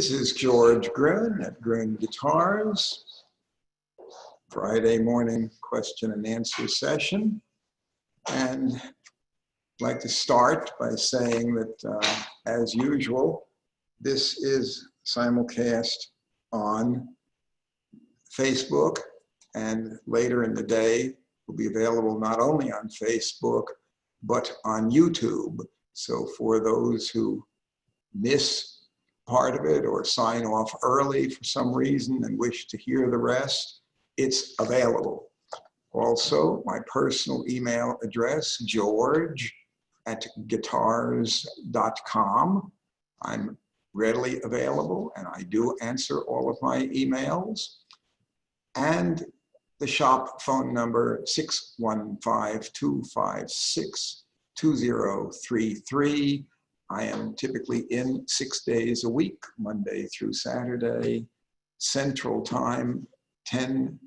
This is George Gruhn at Gruhn Guitars, Friday morning question and answer session. And I'd like to start by saying that, as usual, this is simulcast on Facebook, and later in the day will be available not only on Facebook, but on YouTube. So for those who miss part of it or sign off early for some reason and wish to hear the rest, it's available. Also, my personal email address, george@guitars.com. I'm readily available and I do answer all of my emails. And the shop phone number, 615-256-2033. I am typically in 6 days a week, Monday through Saturday, Central Time, 10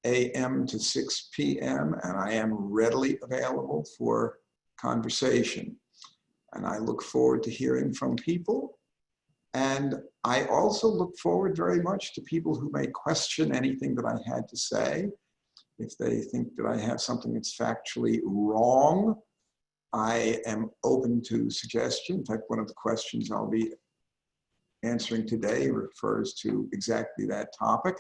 a.m. to 6 p.m., and I am readily available for conversation. And I look forward to hearing from people. And I also look forward very much to people who may question anything that I had to say. If they think that I have something that's factually wrong, I am open to suggestion. In fact, one of the questions I'll be answering today refers to exactly that topic.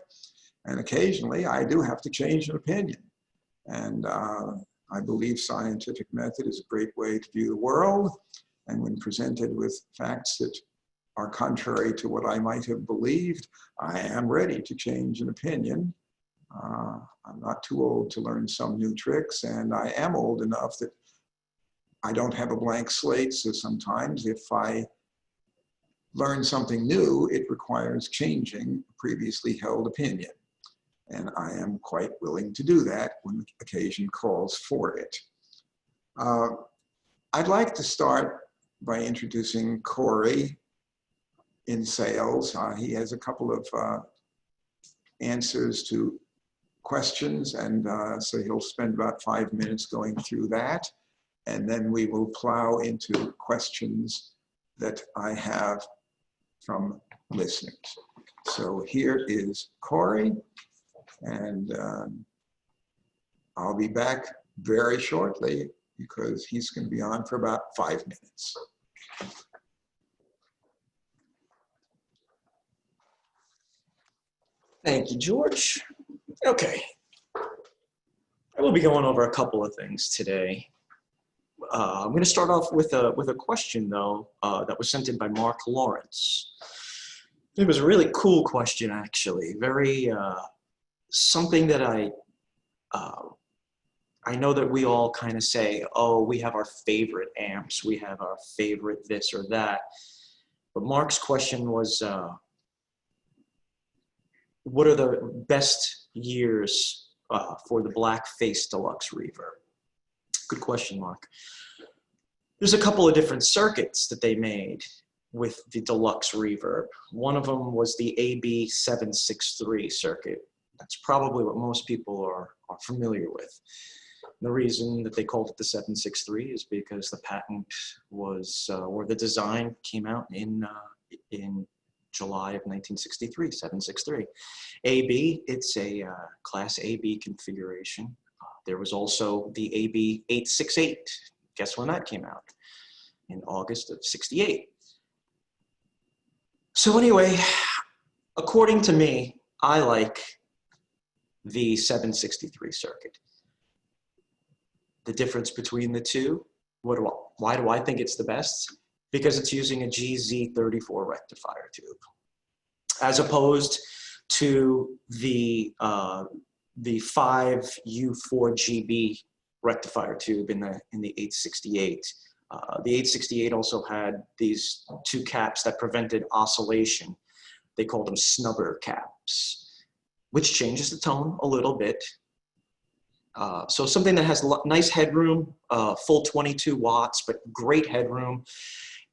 And occasionally, I do have to change an opinion. And I believe scientific method is a great way to view the world. And when presented with facts that are contrary to what I might have believed, I am ready to change an opinion. I'm not too old to learn some new tricks, and I am old enough that I don't have a blank slate, so sometimes if I learn something new, it requires changing a previously held opinion. And I am quite willing to do that when the occasion calls for it. I'd like to start by introducing Corey in sales. He has a couple of answers to questions, and so he'll spend about 5 minutes going through that. And then we will plow into questions that I have from listeners. So here is Corey, and I'll be back very shortly because he's going to be on for about 5 minutes. Thank you, George. Okay. I will be going over a couple of things today. I'm going to start off with a question, though, that was sent in by Mark Lawrence. It was a really cool question, actually. Very something that I know that we all kind of say, oh, we have our favorite amps, we have our favorite this or that. But Mark's question was, what are the best years for the Blackface Deluxe Reverb? Good question, Mark. There's a couple of different circuits that they made with the Deluxe Reverb. One of them was the AB763 circuit. That's probably what most people are familiar with. The reason that they called it the 763 is because the patent was, or the design came out in July of 1963, 763. AB, it's a Class AB configuration. There was also the AB868. Guess when that came out? In August of '68. So anyway, according to me, I like the 763 circuit. The difference between the two, why do I think it's the best? Because it's using a GZ34 rectifier tube, as opposed to the 5U4GB rectifier tube in the 868. The 868 also had these two caps that prevented oscillation. They called them snubber caps, which changes the tone a little bit. So something that has nice headroom, full 22 watts, but great headroom,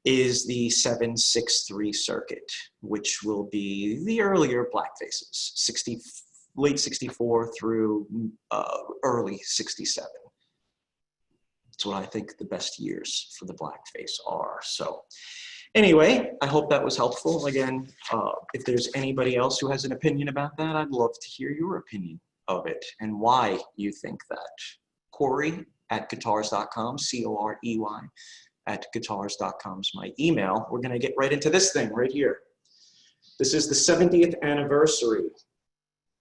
is the 763 circuit, which will be the earlier Blackfaces, late 64 through early 67. That's what I think the best years for the Blackface are. So Anyway, I hope that was helpful. Again, if there's anybody else who has an opinion about that, I'd love to hear your opinion of it and why you think that. Corey@guitars.com, C-O-R-E-Y @guitars.com is my email. We're going to get right into this thing right here. This is the 70th anniversary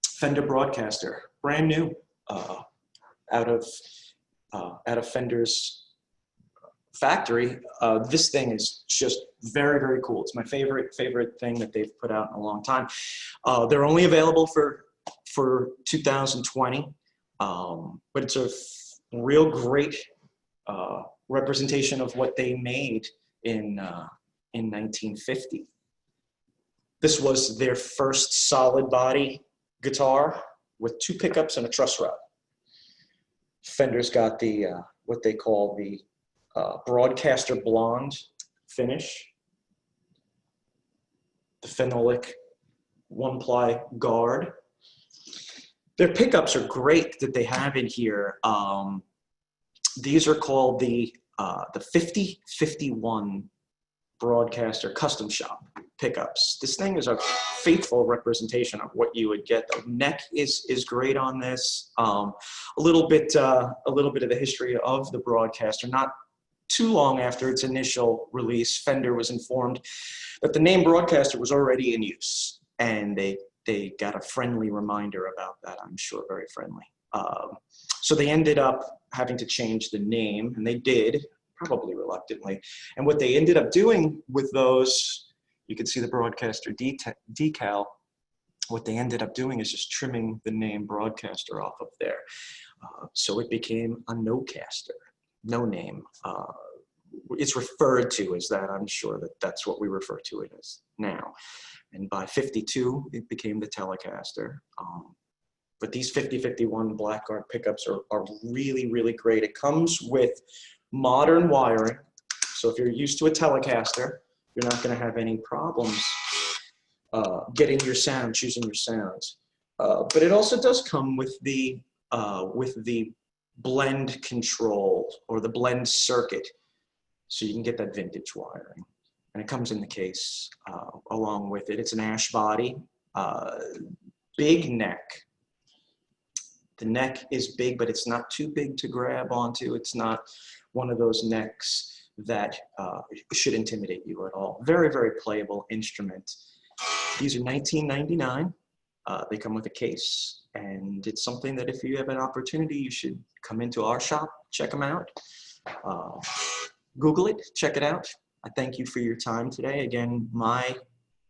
Fender Broadcaster, brand new, out of Fender's factory. This thing is just very, very cool. It's my favorite thing that they've put out in a long time. They're only available for 2020, but it's a real great representation of what they made in 1950. This was their first solid body guitar with 2 pickups and a truss rod. Fender's got the what they call the Broadcaster Blonde finish, the phenolic 1-ply guard. Their pickups are great that they have in here. These are called the 5051 Broadcaster Custom Shop pickups. This thing is a faithful representation of what you would get. The neck is great on this. A little bit of the history of the Broadcaster. Not too long after its initial release, Fender was informed that the name Broadcaster was already in use, and they got a friendly reminder about that. I'm sure very friendly. So they ended up having to change the name, and they did, probably reluctantly. And what they ended up doing with those, you can see the Broadcaster decal. What they ended up doing is just trimming the name Broadcaster off of there. So it became a no-caster, no name. It's referred to as that. I'm sure that's what we refer to it as now. And by 52, it became the Telecaster. But these 5051 Blackguard pickups are really, really great. It comes with modern wiring. So if you're used to a Telecaster, you're not going to have any problems getting your sound, choosing your sounds. But it also does come with the blend control or the blend circuit, so you can get that vintage wiring. And it comes in the case along with it. It's an ash body, big neck. The neck is big, but it's not too big to grab onto. It's not one of those necks that should intimidate you at all. Very, very playable instrument. These are $19.99. They come with a case, and it's something that if you have an opportunity, you should come into our shop, check them out. Google it, check it out. I thank you for your time today. Again, my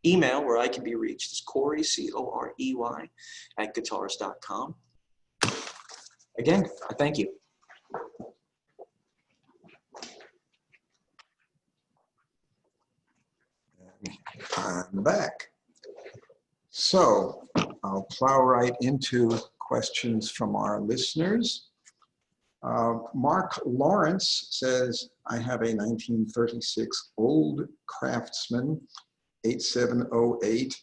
email where I can be reached is Corey, C-O-R-E-Y, @guitars.com. Again, I thank you. I'm back. So I'll plow right into questions from our listeners. Mark Lawrence says, I have a 1936 Old Craftsman 8708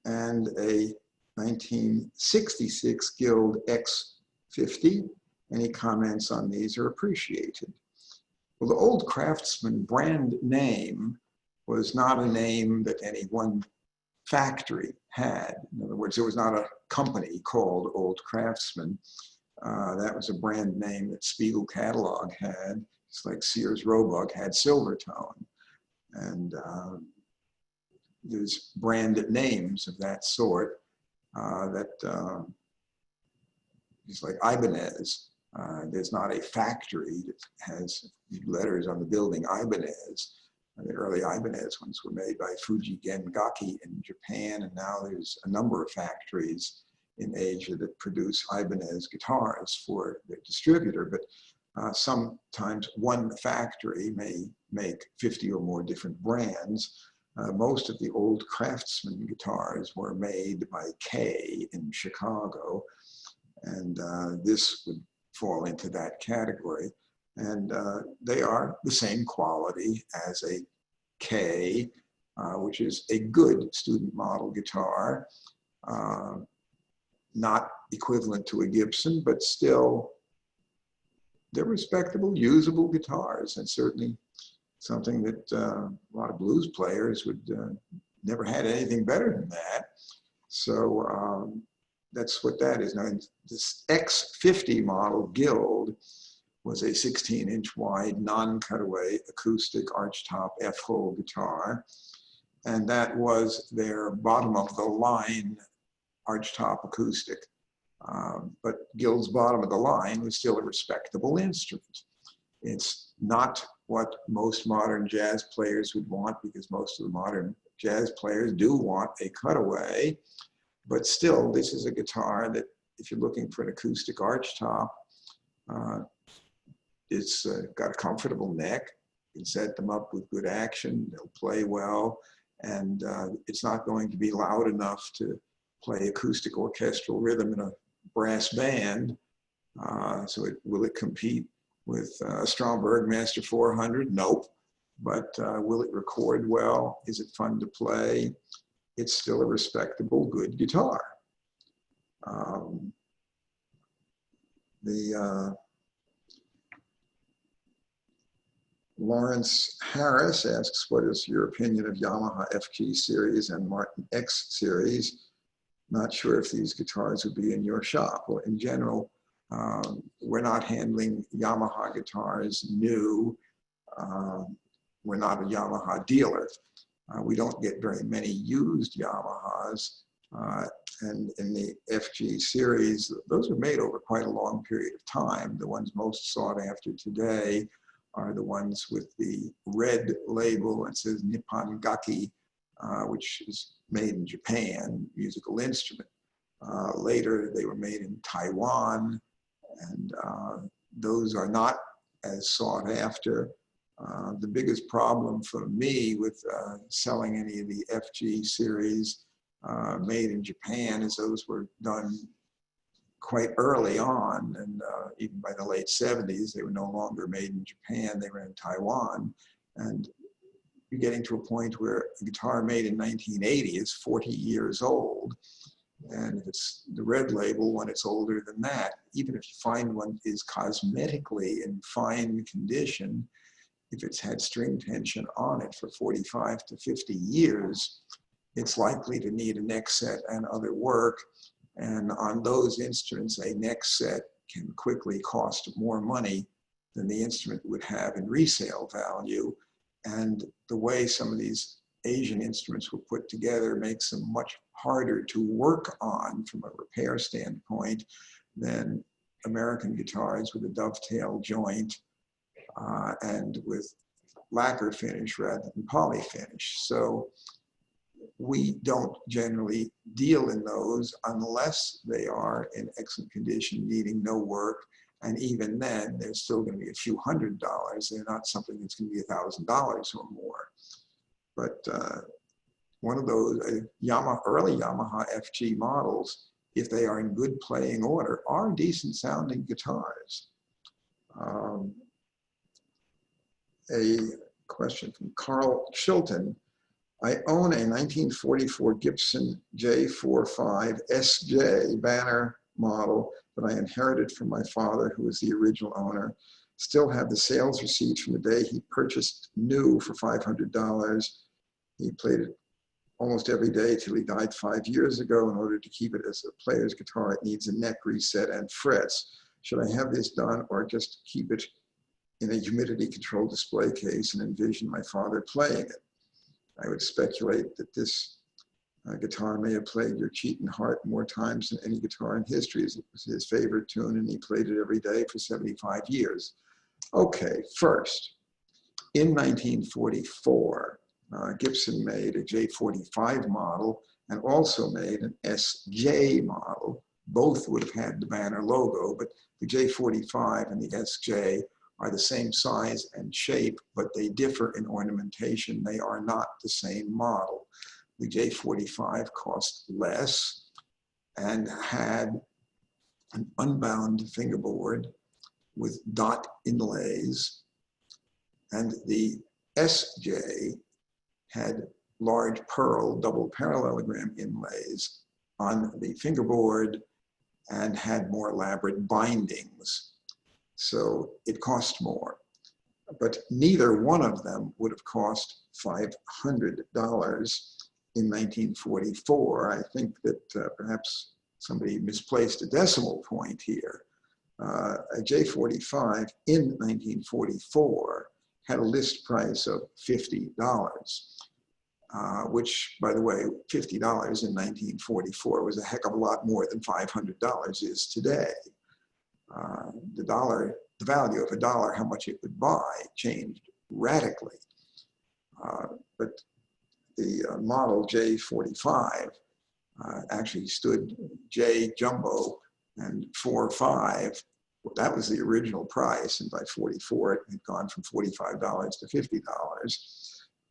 and a 1966 Guild X50. Any comments on these are appreciated. Well, the Old Craftsman brand name was not a name that any one factory had. In other words, there was not a company called Old Craftsman. That was a brand name that Spiegel Catalog had. It's like Sears Roebuck had Silvertone. And there's branded names of that sort it's like Ibanez. There's not a factory that has letters on the building Ibanez. The early Ibanez ones were made by Fuji Gengaki in Japan, and now there's a number of factories in Asia that produce Ibanez guitars for their distributor, but sometimes one factory may make 50 or more different brands. Most of the Old Craftsman guitars were made by Kay in Chicago, and this would fall into that category. And they are the same quality as a K, which is a good student model guitar. Not equivalent to a Gibson, but still they're respectable, usable guitars, and certainly something that a lot of blues players would never had anything better than that. So that's what that is. Now, this X50 model Guild was a 16-inch wide, non-cutaway acoustic archtop F-hole guitar. And that was their bottom of the line archtop acoustic. But Guild's bottom of the line was still a respectable instrument. It's not what most modern jazz players would want, because most of the modern jazz players do want a cutaway. But still, this is a guitar that, if you're looking for an acoustic archtop, it's got a comfortable neck. You can set them up with good action. They'll play well. And it's not going to be loud enough to play acoustic orchestral rhythm in a brass band. So will it compete with a Stromberg Master 400? Nope. But will it record well? Is it fun to play? It's still a respectable, good guitar. Lawrence Harris asks, what is your opinion of Yamaha FG series and Martin X series? Not sure if these guitars would be in your shop. Well, in general, we're not handling Yamaha guitars new. We're not a Yamaha dealer. We don't get very many used Yamahas. And in the FG series, those were made over quite a long period of time. The ones most sought after today are the ones with the red label. It says Nippon Gaki, which is made in Japan, musical instrument. Later, they were made in Taiwan, and those are not as sought after. The biggest problem for me with selling any of the FG series made in Japan is those were done quite early on, and even by the late 70s, they were no longer made in Japan, they were in Taiwan. And you're getting to a point where a guitar made in 1980 is 40 years old. And if it's the red label, when it's older than that, even if you find one is cosmetically in fine condition, if it's had string tension on it for 45 to 50 years, it's likely to need a neck set and other work. And on those instruments, a neck set can quickly cost more money than the instrument would have in resale value. And the way some of these Asian instruments were put together makes them much harder to work on from a repair standpoint than American guitars with a dovetail joint and with lacquer finish rather than poly finish. So we don't generally deal in those unless they are in excellent condition, needing no work. And even then, there's still going to be a few $100. They're not something that's going to be $1,000 or more. But one of those early Yamaha FG models, if they are in good playing order, are decent sounding guitars. A question from Carl Chilton. I own a 1944 Gibson J45 SJ banner model that I inherited from my father, who was the original owner. Still have the sales receipt from the day he purchased new for $500. He played it almost every day till he died 5 years ago. In order to keep it as a player's guitar, it needs a neck reset and frets. Should I have this done or just keep it in a humidity controlled display case and envision my father playing it? I would speculate that this guitar may have played Your Cheatin' Heart more times than any guitar in history, as it was his favorite tune and he played it every day for 75 years. Okay, first, in 1944, Gibson made a J45 model and also made an SJ model. Both would have had the banner logo, but the J45 and the SJ are the same size and shape, but they differ in ornamentation. They are not the same model. The J45 cost less and had an unbound fingerboard with dot inlays, and the SJ had large pearl double parallelogram inlays on the fingerboard and had more elaborate bindings. So it cost more. but neither one of them would have cost $500 in 1944. I think that perhaps somebody misplaced a decimal point here. A J45 in 1944 had a list price of $50, which, by the way, $50 in 1944 was a heck of a lot more than $500 is today. The value of a dollar, how much it would buy, changed radically. But the model J45 actually stood J jumbo and 4.5. Well, that was the original price, and by 44 it had gone from $45 to $50.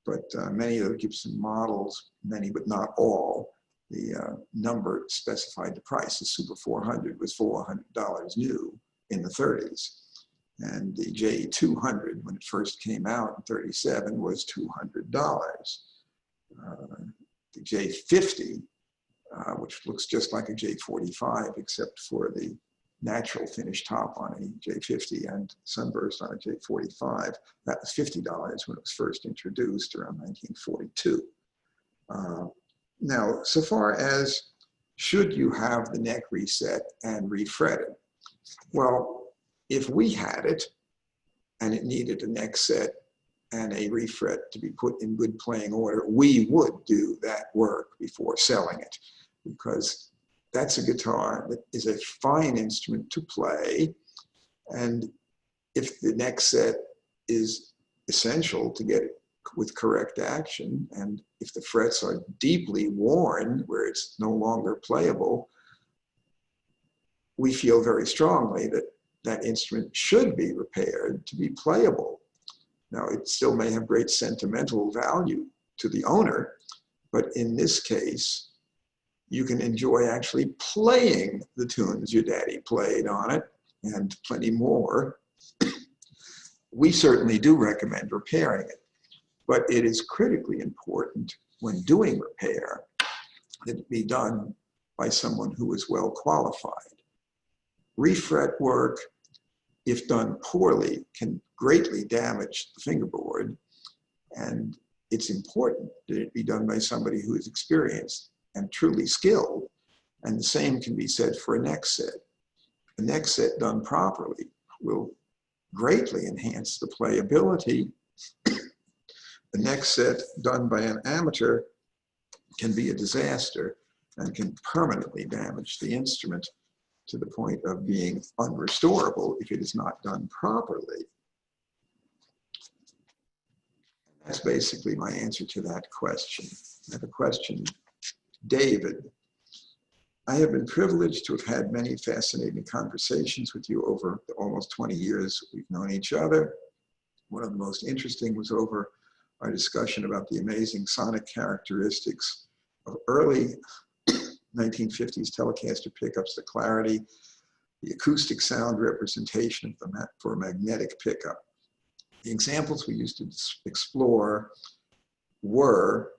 But many of the Gibson models, many but not all, the number specified the price. The Super 400 was $400 new in the 30s. And the J200, when it first came out in 37, was $200. The J50, which looks just like a J45, except for the natural finish top on a J50 and sunburst on a J45, that was $50 when it was first introduced around 1942. Now, so far as should you have the neck reset and refretted? Well, if we had it and it needed a neck set and a refret to be put in good playing order, we would do that work before selling it, because that's a guitar that is a fine instrument to play. And if the neck set is essential to get it with correct action, and if the frets are deeply worn where it's no longer playable, we feel very strongly that that instrument should be repaired to be playable. Now, it still may have great sentimental value to the owner, but in this case, you can enjoy actually playing the tunes your daddy played on it and plenty more. We certainly do recommend repairing it, but it is critically important when doing repair that it be done by someone who is well qualified. Refret work, if done poorly, can greatly damage the fingerboard, and it's important that it be done by somebody who is experienced and truly skilled, and the same can be said for a neck set. A neck set done properly will greatly enhance the playability. A neck set done by an amateur can be a disaster and can permanently damage the instrument to the point of being unrestorable if it is not done properly. That's basically my answer to that question. I have a question. David, I have been privileged to have had many fascinating conversations with you over the almost 20 years we've known each other. One of the most interesting was over our discussion about the amazing sonic characteristics of early 1950s Telecaster pickups, the clarity, the acoustic sound representation of them for a magnetic pickup. The examples we used to explore were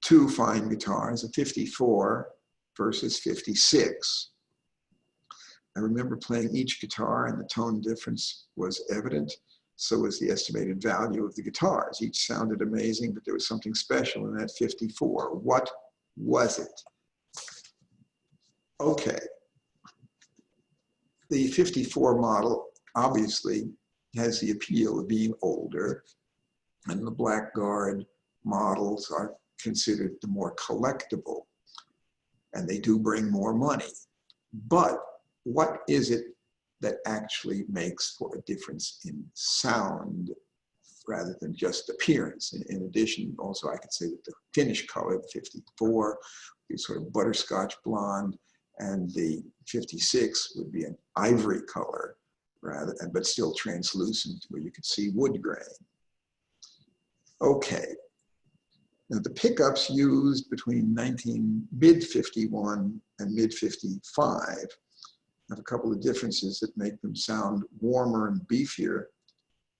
two fine guitars, a 54 versus 56. I remember playing each guitar and the tone difference was evident. So was the estimated value of the guitars. Each sounded amazing, but there was something special in that 54. What was it? Okay. The 54 model obviously has the appeal of being older, and the Blackguard models are considered the more collectible, and they do bring more money. But what is it that actually makes for a difference in sound rather than just appearance? In addition, also I could say that the finish color, the 54, would be sort of butterscotch blonde, and the 56 would be an ivory color, but still translucent, where you could see wood grain. Okay. Now, the pickups used between mid-51 and mid-55 have a couple of differences that make them sound warmer and beefier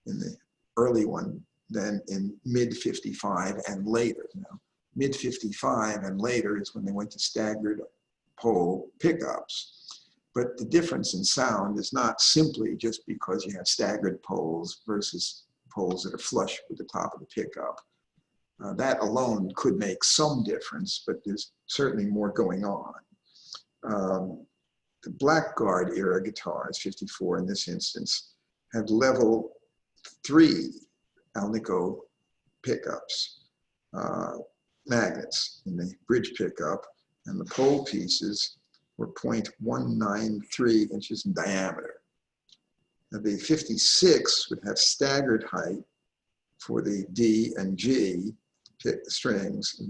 in the early one than in mid-55 and later. Now, mid-55 and later is when they went to staggered pole pickups. But the difference in sound is not simply just because you have staggered poles versus poles that are flush with the top of the pickup. That alone could make some difference, but there's certainly more going on. The Blackguard era guitars, 54 in this instance, had level 3 Alnico pickups, magnets in the bridge pickup, and the pole pieces were 0.193 inches in diameter. Now the 56 would have staggered height for the D and G strings.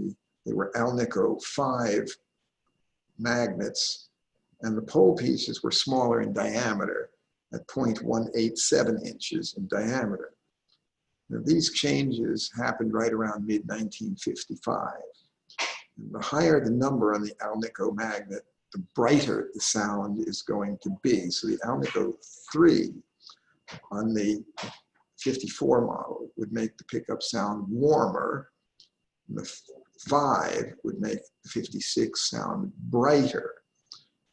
They were Alnico 5 magnets, and the pole pieces were smaller in diameter at 0.187 inches in diameter. Now, these changes happened right around mid-1955. The higher the number on the Alnico magnet, the brighter the sound is going to be. So the Alnico 3 on the 54 model would make the pickup sound warmer. And the 5 would make the 56 sound brighter.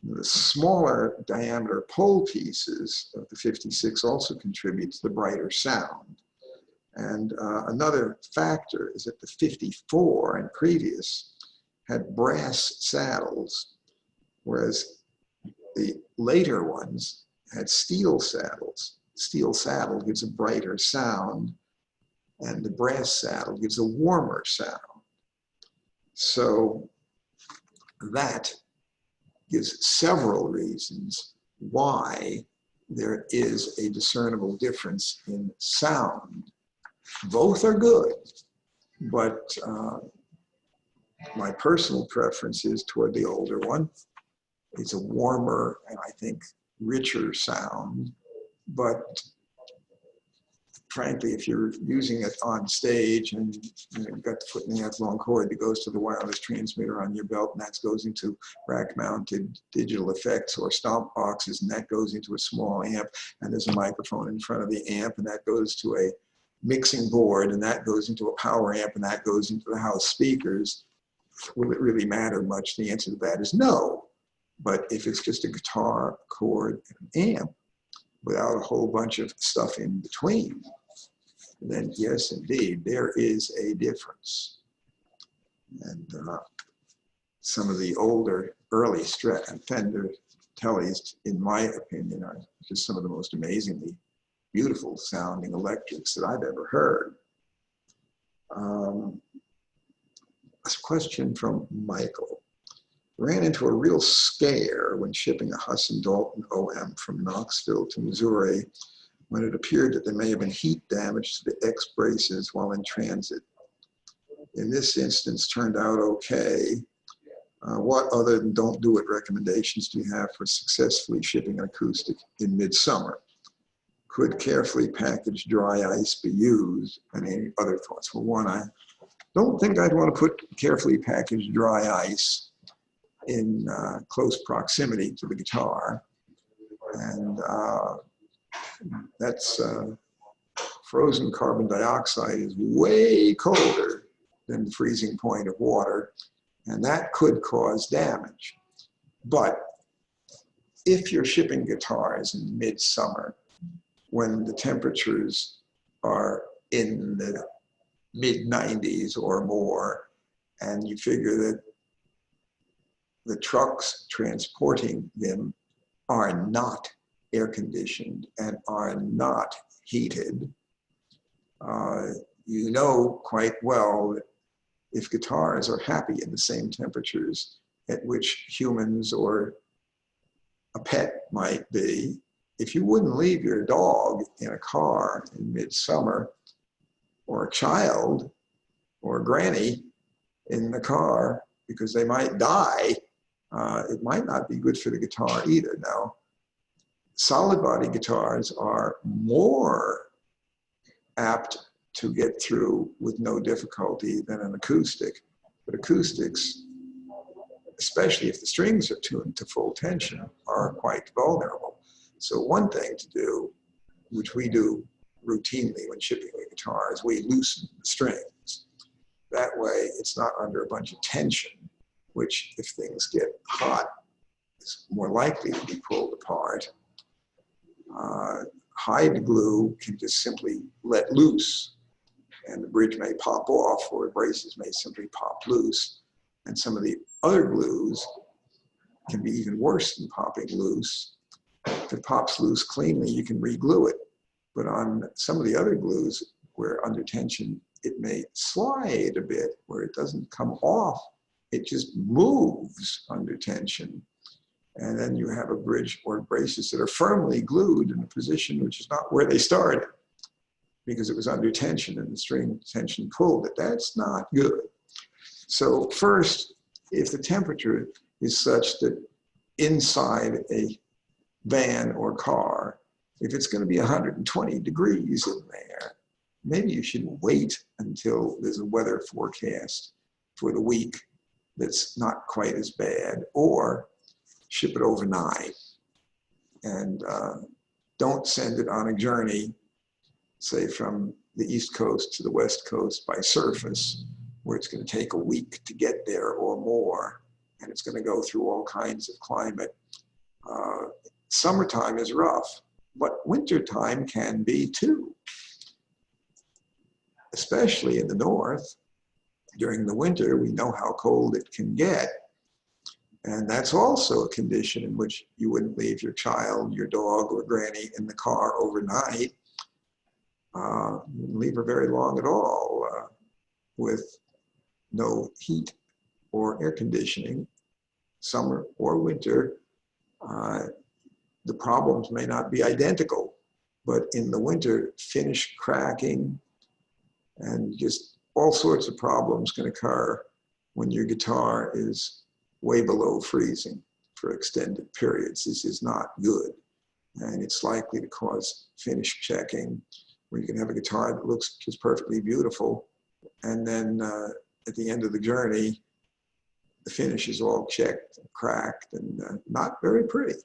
And the smaller diameter pole pieces of the 56 also contribute to the brighter sound. And another factor is that the 54 and previous had brass saddles, whereas the later ones had steel saddles. Steel saddle gives a brighter sound, and the brass saddle gives a warmer sound. So that gives several reasons why there is a discernible difference in sound. Both are good, but my personal preference is toward the older one. It's a warmer and I think richer sound, but frankly, if you're using it on stage and you've got the foot and a half long cord that goes to the wireless transmitter on your belt, and that goes into rack-mounted digital effects or stomp boxes, and that goes into a small amp, and there's a microphone in front of the amp, and that goes to a mixing board, and that goes into a power amp, and that goes into the house speakers. Will it really matter much? The answer to that is no. But if it's just a guitar, a chord, and an amp, without a whole bunch of stuff in between, then yes, indeed, there is a difference. And some of the older, early Fender Tellies, in my opinion, are just some of the most amazingly beautiful sounding electrics that I've ever heard. A question from Michael. Ran into a real scare when shipping a Husson Dalton OM from Knoxville to Missouri, when it appeared that there may have been heat damage to the X braces while in transit. In this instance, turned out okay. What other than don't do it recommendations do you have for successfully shipping an acoustic in midsummer? Could carefully packaged dry ice be used? And any other thoughts? Well, one, I don't think I'd want to put carefully packaged dry ice in close proximity to the guitar. And that's frozen carbon dioxide is way colder than the freezing point of water, and that could cause damage. But if you're shipping guitars in midsummer, when the temperatures are in the mid-90s or more, and you figure that the trucks transporting them are not air conditioned and are not heated, you know quite well that if guitars are happy in the same temperatures at which humans or a pet might be, if you wouldn't leave your dog in a car in midsummer, or a child or a granny in the car because they might die, it might not be good for the guitar either. Now, solid body guitars are more apt to get through with no difficulty than an acoustic, but acoustics, especially if the strings are tuned to full tension, are quite vulnerable. So one thing to do, which we do routinely when shipping a guitar, is we loosen the strings. That way it's not under a bunch of tension, which if things get hot is more likely to be pulled apart. Hide glue can just simply let loose, and the bridge may pop off, or braces may simply pop loose. And some of the other glues can be even worse than popping loose. If it pops loose cleanly, you can re-glue it. But on some of the other glues, where under tension, it may slide a bit, where it doesn't come off. It just moves under tension. And then you have a bridge or braces that are firmly glued in a position which is not where they started, because it was under tension and the string tension pulled it. That's not good. So first, if the temperature is such that inside a van or car, if it's going to be 120 degrees in there, maybe you should wait until there's a weather forecast for the week that's not quite as bad, or ship it overnight. And don't send it on a journey, say from the East Coast to the West Coast by surface, where it's going to take a week to get there or more, and it's going to go through all kinds of climate. Summertime is rough, but wintertime can be too, especially in the north. During the winter, we know how cold it can get. And that's also a condition in which you wouldn't leave your child, your dog, or granny in the car overnight. You wouldn't leave her very long at all with no heat or air conditioning, summer or winter. The problems may not be identical, but in the winter, finish cracking and just all sorts of problems can occur when your guitar is way below freezing for extended periods. This is not good. And it's likely to cause finish checking, where you can have a guitar that looks just perfectly beautiful, and then at the end of the journey, the finish is all checked and cracked and not very pretty.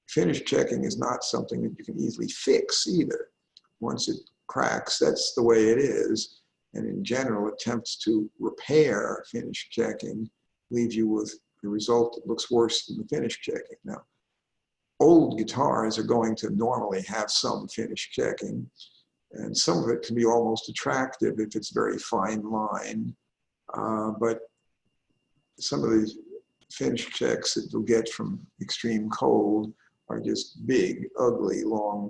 Finish checking is not something that you can easily fix either. Once it cracks, that's the way it is. And in general, attempts to repair finish checking leave you with a result that looks worse than the finish checking. Now, old guitars are going to normally have some finish checking, and some of it can be almost attractive if it's very fine line. But some of these finish checks that you'll get from extreme cold are just big, ugly, long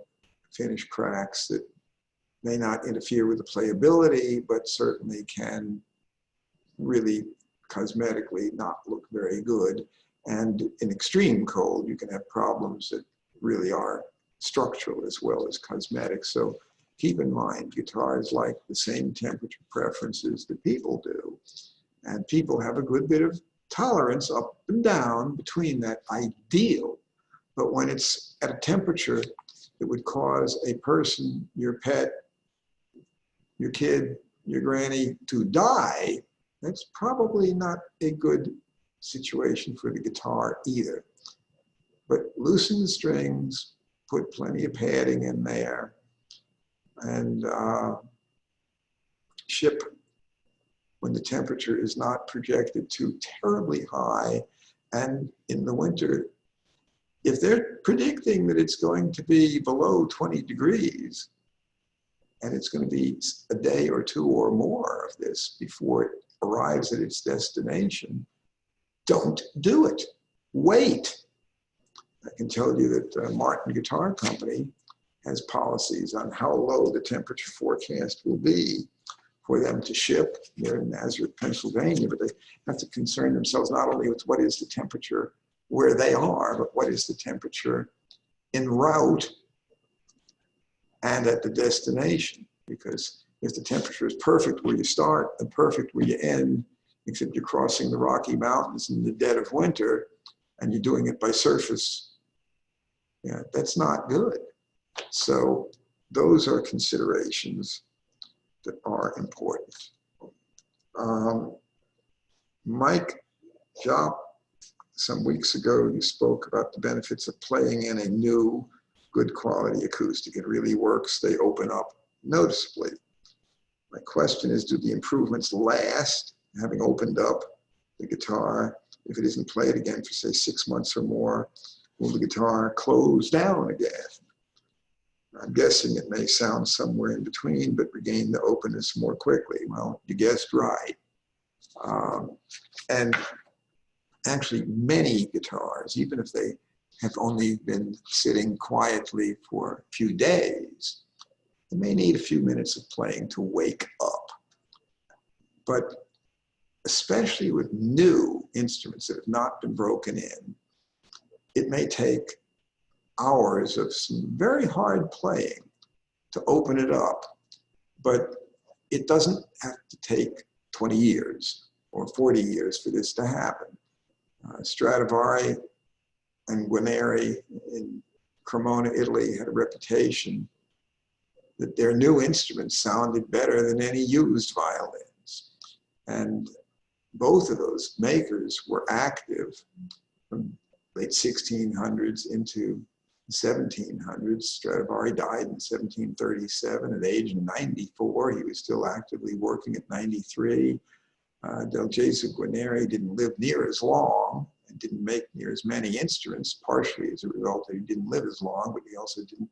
finish cracks that may not interfere with the playability, but certainly can really cosmetically not look very good. And in extreme cold, you can have problems that really are structural as well as cosmetic. So keep in mind, guitars like the same temperature preferences that people do. And people have a good bit of tolerance up and down between that ideal. But when it's at a temperature that would cause a person, your pet, your kid, your granny to die, that's probably not a good situation for the guitar either. But loosen the strings, put plenty of padding in there, and ship when the temperature is not projected too terribly high. And in the winter, if they're predicting that it's going to be below 20 degrees, and it's going to be a day or two or more of this before it arrives at its destination, don't do it. Wait. I can tell you that Martin Guitar Company has policies on how low the temperature forecast will be for them to ship. They're in Nazareth, Pennsylvania, but they have to concern themselves not only with what is the temperature where they are, but what is the temperature en route and at the destination. Because if the temperature is perfect where you start and perfect where you end, except you're crossing the Rocky Mountains in the dead of winter and you're doing it by surface, yeah, that's not good. So those are considerations that are important. Mike Jopp, some weeks ago, you spoke about the benefits of playing in a new, good quality acoustic. It really works. They open up noticeably. My question is, do the improvements last, having opened up the guitar, if it isn't played again for, say, 6 months or more, will the guitar close down again? I'm guessing it may sound somewhere in between, but regain the openness more quickly. Well, you guessed right. And actually, many guitars, even if they have only been sitting quietly for a few days, they may need a few minutes of playing to wake up. But especially with new instruments that have not been broken in, it may take hours of some very hard playing to open it up, but it doesn't have to take 20 years or 40 years for this to happen. Stradivari and Guarneri in Cremona, Italy, had a reputation that their new instruments sounded better than any used violins. And both of those makers were active from late 1600s into the 1700s. Stradivari died in 1737 at the age of 94. He was still actively working at 93. Del Gesù Guarneri didn't live near as long and didn't make near as many instruments, partially as a result that he didn't live as long, but he also didn't,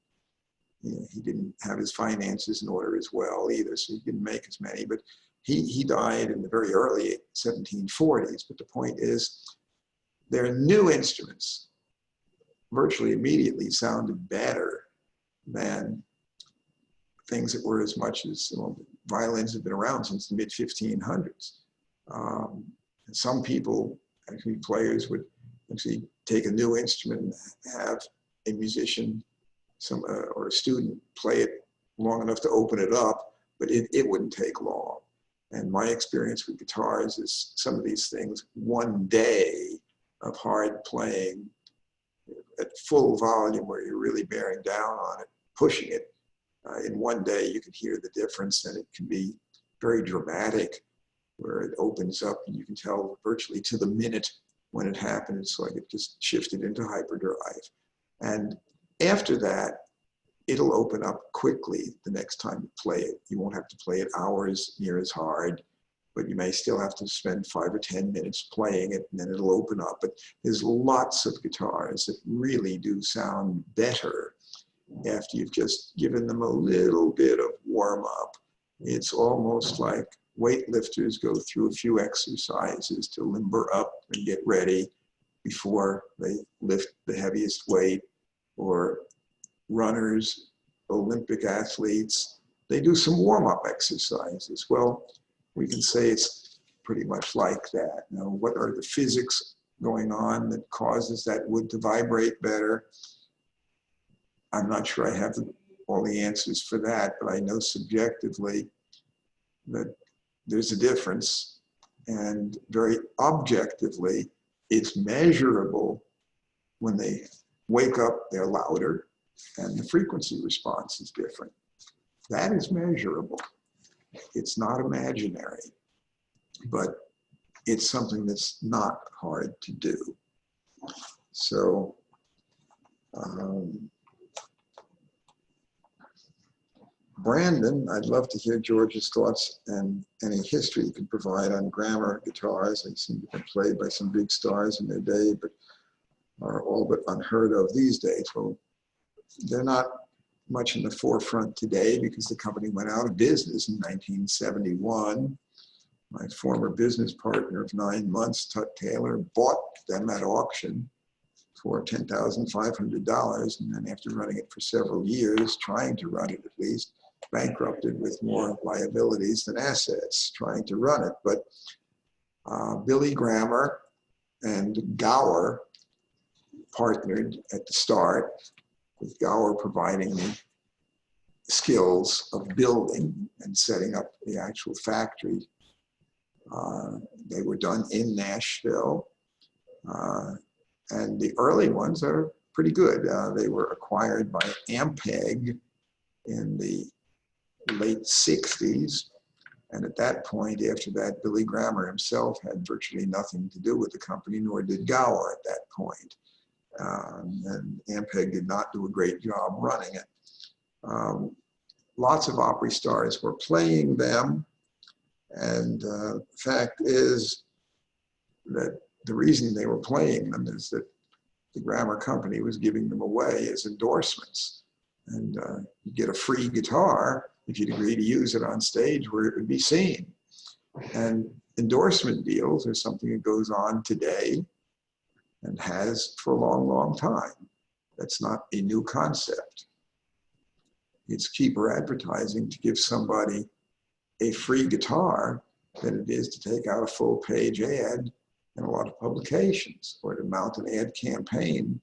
he didn't have his finances in order as well either, so he didn't make as many. But he died in the very early 1740s. But the point is, their new instruments virtually immediately sounded better than things that were as much as, well, violins have been around since the mid-1500s. Some people, actually players, would actually take a new instrument and have a musician or a student play it long enough to open it up, but it wouldn't take long. And my experience with guitars is some of these things, one day of hard playing at full volume where you're really bearing down on it, pushing it, in one day you can hear the difference, and it can be very dramatic where it opens up and you can tell virtually to the minute when it happened. It's like it just shifted into hyperdrive. And after that, it'll open up quickly the next time you play it. You won't have to play it hours near as hard, but you may still have to spend 5 or 10 minutes playing it, and then it'll open up. But there's lots of guitars that really do sound better after you've just given them a little bit of warm up. It's almost like weightlifters go through a few exercises to limber up and get ready before they lift the heaviest weight, or runners, Olympic athletes, they do some warm-up exercises. Well, we can say it's pretty much like that. Now, what are the physics going on that causes that wood to vibrate better? I'm not sure I have all the answers for that, but I know subjectively that there's a difference, and very objectively, it's measurable. When they wake up, they're louder, and the frequency response is different. That is measurable. It's not imaginary, but it's something that's not hard to do. So, Brandon, I'd love to hear George's thoughts and any history you can provide on grammar guitars. They seem to have been played by some big stars in their day, but are all but unheard of these days. Well, they're not much in the forefront today because the company went out of business in 1971. My former business partner of 9 months, Tut Taylor, bought them at auction for $10,500, and then after running it for several years, trying to run it at least, bankrupted with more liabilities than assets trying to run it. But Billy Grammer and Gower partnered at the start, with Gower providing the skills of building and setting up the actual factory. They were done in Nashville, and the early ones are pretty good. They were acquired by Ampeg in the late 60s, and at that point, after that, Billy Grammer himself had virtually nothing to do with the company, nor did Gower at that point. And Ampeg did not do a great job running it. Lots of Opry stars were playing them, and the fact is that the reason they were playing them is that the grammar company was giving them away as endorsements. And you get a free guitar if you'd agree to use it on stage where it would be seen. And endorsement deals are something that goes on today and has for a long, long time. That's not a new concept. It's cheaper advertising to give somebody a free guitar than it is to take out a full-page ad in a lot of publications, or to mount an ad campaign.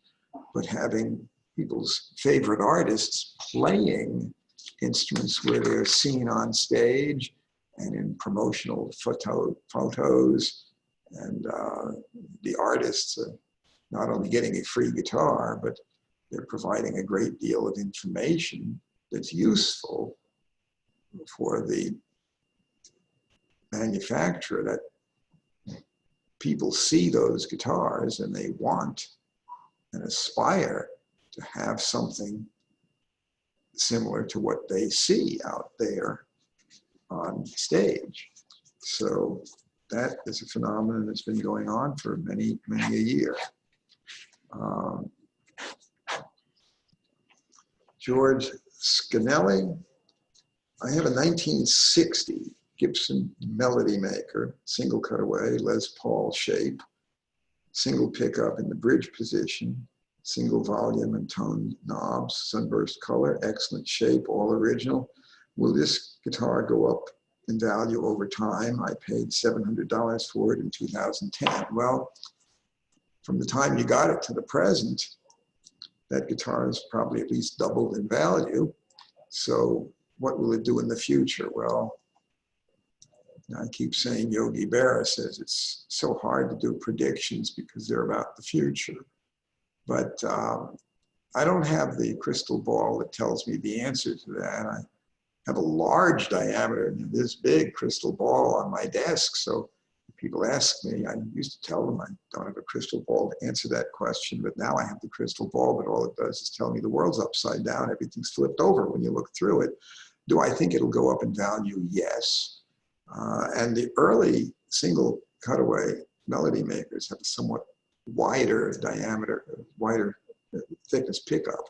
But having people's favorite artists playing instruments where they're seen on stage and in promotional photos, and the artists are not only getting a free guitar, but they're providing a great deal of information that's useful for the manufacturer, that people see those guitars and they want and aspire to have something similar to what they see out there on stage. So that is a phenomenon that's been going on for many, many a year. George Scanelli, I have a 1960 Gibson Melody Maker, single cutaway, Les Paul shape, single pickup in the bridge position, single volume and tone knobs, sunburst color, excellent shape, all original. Will this guitar go up in value over time? I paid $700 for it in 2010. Well, from the time you got it to the present, that guitar has probably at least doubled in value. So what will it do in the future? Well, I keep saying Yogi Berra says it's so hard to do predictions because they're about the future. But I don't have the crystal ball that tells me the answer to that. I have a large diameter, this big crystal ball on my desk. So people ask me, I used to tell them I don't have a crystal ball to answer that question, but now I have the crystal ball, but all it does is tell me the world's upside down, everything's flipped over when you look through it. Do I think it'll go up in value? Yes. And the early single cutaway melody makers have a somewhat wider diameter, wider thickness pickup.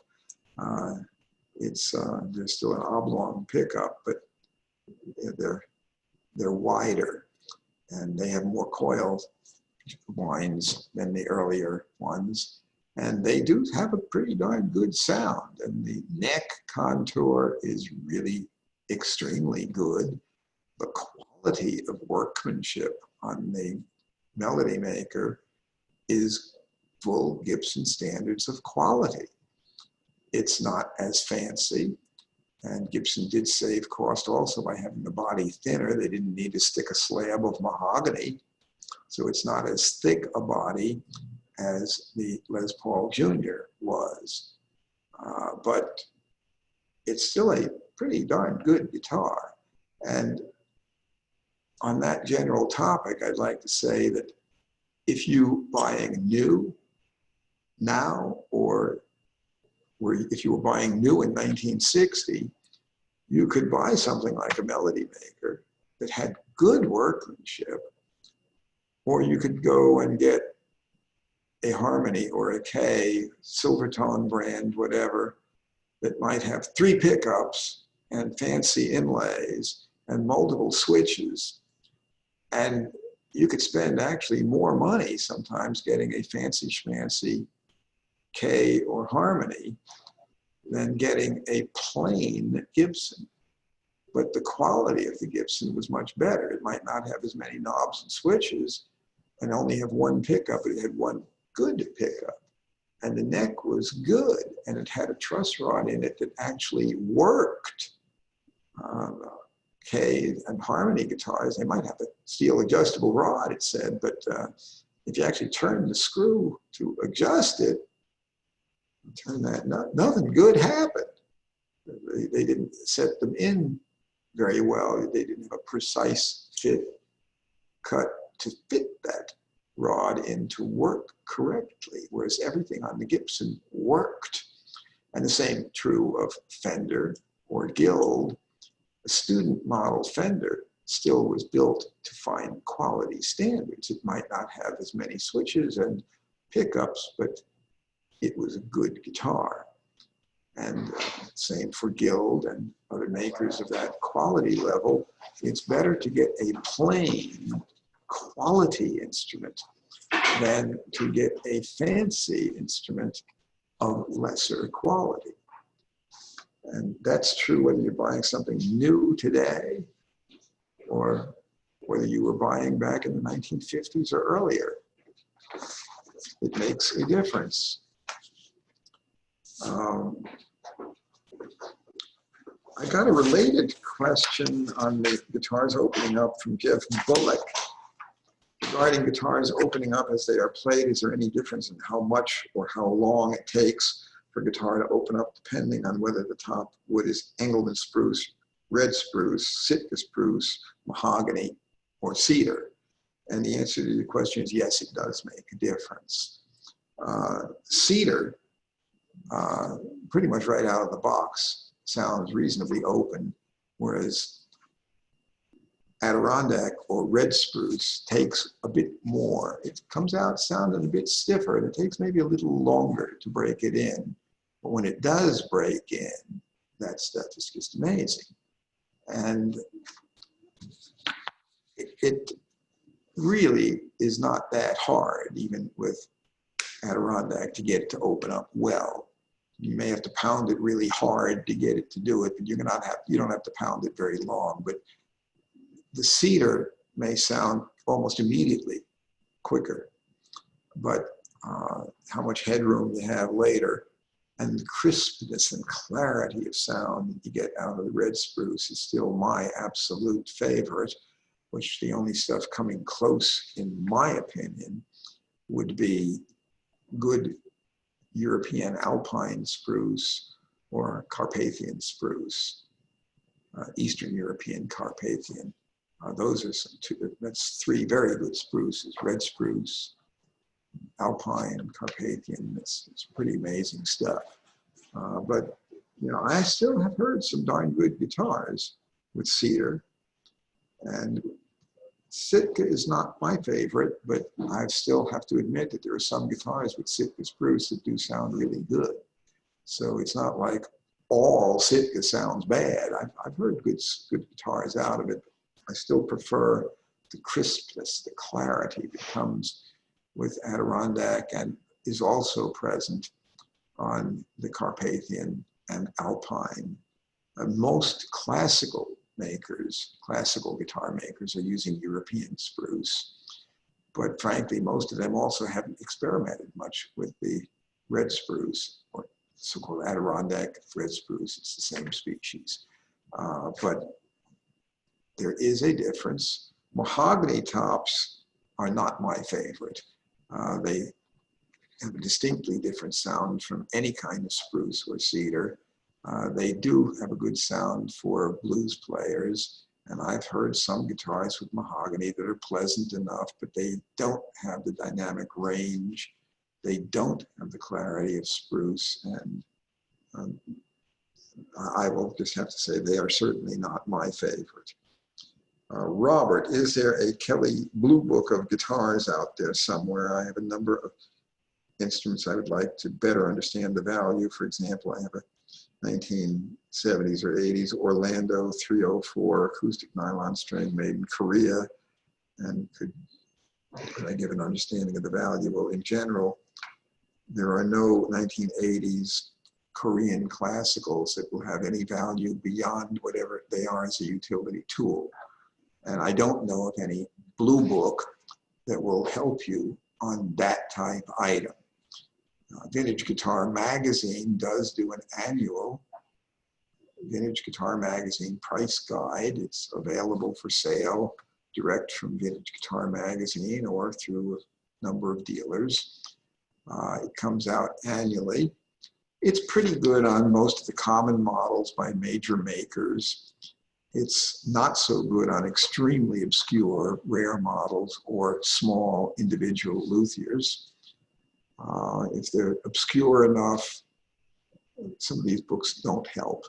There's still an oblong pickup, but they're wider, and they have more coiled winds than the earlier ones. And they do have a pretty darn good sound, and the neck contour is really extremely good. The quality of workmanship on the Melody Maker is full Gibson standards of quality. It's not as fancy, and Gibson did save cost also by having the body thinner. They didn't need to stick a slab of mahogany, so it's not as thick a body as the Les Paul Jr. was. But it's still a pretty darn good guitar. And on that general topic, I'd like to say that if you buying new now, or if you were buying new in 1960, you could buy something like a Melody Maker that had good workmanship, or you could go and get a Harmony or a K, Silvertone brand, whatever, that might have 3 pickups and fancy inlays and multiple switches. And you could spend actually more money sometimes getting a fancy schmancy K or Harmony than getting a plain Gibson. But the quality of the Gibson was much better. It might not have as many knobs and switches and only have 1 pickup, but it had 1 good pickup. And the neck was good, and it had a truss rod in it that actually worked. K and Harmony guitars, they might have a steel adjustable rod, it said, but if you actually turn the screw to adjust it, turn that nut, nothing good happened. They didn't set them in very well. They didn't have a precise fit cut to fit that rod in to work correctly, whereas everything on the Gibson worked. And the same true of Fender or Guild. A student model Fender still was built to find quality standards. It might not have as many switches and pickups, but it was a good guitar. And same for Guild and other makers of that quality level. It's better to get a plain quality instrument than to get a fancy instrument of lesser quality. And that's true whether you're buying something new today or whether you were buying back in the 1950s or earlier. It makes a difference. I got a related question on the guitars opening up from Jeff Bullock. Regarding guitars opening up as they are played, is there any difference in how much or how long it takes for a guitar to open up depending on whether the top wood is Engelmann spruce, red spruce, Sitka spruce, mahogany, or cedar? And the answer to the question is yes, it does make a difference. Cedar, pretty much right out of the box, sounds reasonably open, whereas Adirondack or red spruce takes a bit more. It comes out sounding a bit stiffer, and it takes maybe a little longer to break it in. But when it does break in, that stuff is just amazing. And it really is not that hard, even with Adirondack, to get it to open up well. You may have to pound it really hard to get it to do it, but you don't have to pound it very long. But the cedar may sound almost immediately quicker, but how much headroom you have later and the crispness and clarity of sound that you get out of the red spruce is still my absolute favorite, which the only stuff coming close, in my opinion, would be good European alpine spruce or Carpathian spruce, Eastern European Carpathian. Those are that's three very good spruces: red spruce, alpine, and Carpathian. It's pretty amazing stuff. But you know, I still have heard some darn good guitars with cedar, and Sitka is not my favorite, but I still have to admit that there are some guitars with Sitka spruce that do sound really good. So it's not like all Sitka sounds bad. I've heard good guitars out of it. I still prefer the crispness, the clarity that comes with Adirondack and is also present on the Carpathian and Alpine. Most classical guitar makers are using European spruce, but frankly, most of them also haven't experimented much with the red spruce, or so-called Adirondack red spruce. It's the same species, but there is a difference. Mahogany tops are not my favorite. They have a distinctly different sound from any kind of spruce or cedar. They do have a good sound for blues players, and I've heard some guitars with mahogany that are pleasant enough, but they don't have the dynamic range. They don't have the clarity of spruce, and I will just have to say they are certainly not my favorite. Robert, is there a Kelly Blue Book of guitars out there somewhere? I have a number of instruments I would like to better understand the value. For example, I have a 1970s or 80s Orlando 304 acoustic nylon string made in Korea, and could I give an understanding of the value? Well, in general, there are no 1980s Korean classicals that will have any value beyond whatever they are as a utility tool. And I don't know of any blue book that will help you on that type item. Vintage Guitar Magazine does do an annual Vintage Guitar Magazine price guide. It's available for sale direct from Vintage Guitar Magazine or through a number of dealers. It comes out annually. It's pretty good on most of the common models by major makers. It's not so good on extremely obscure, rare models or small individual luthiers. If they're obscure enough, some of these books don't help.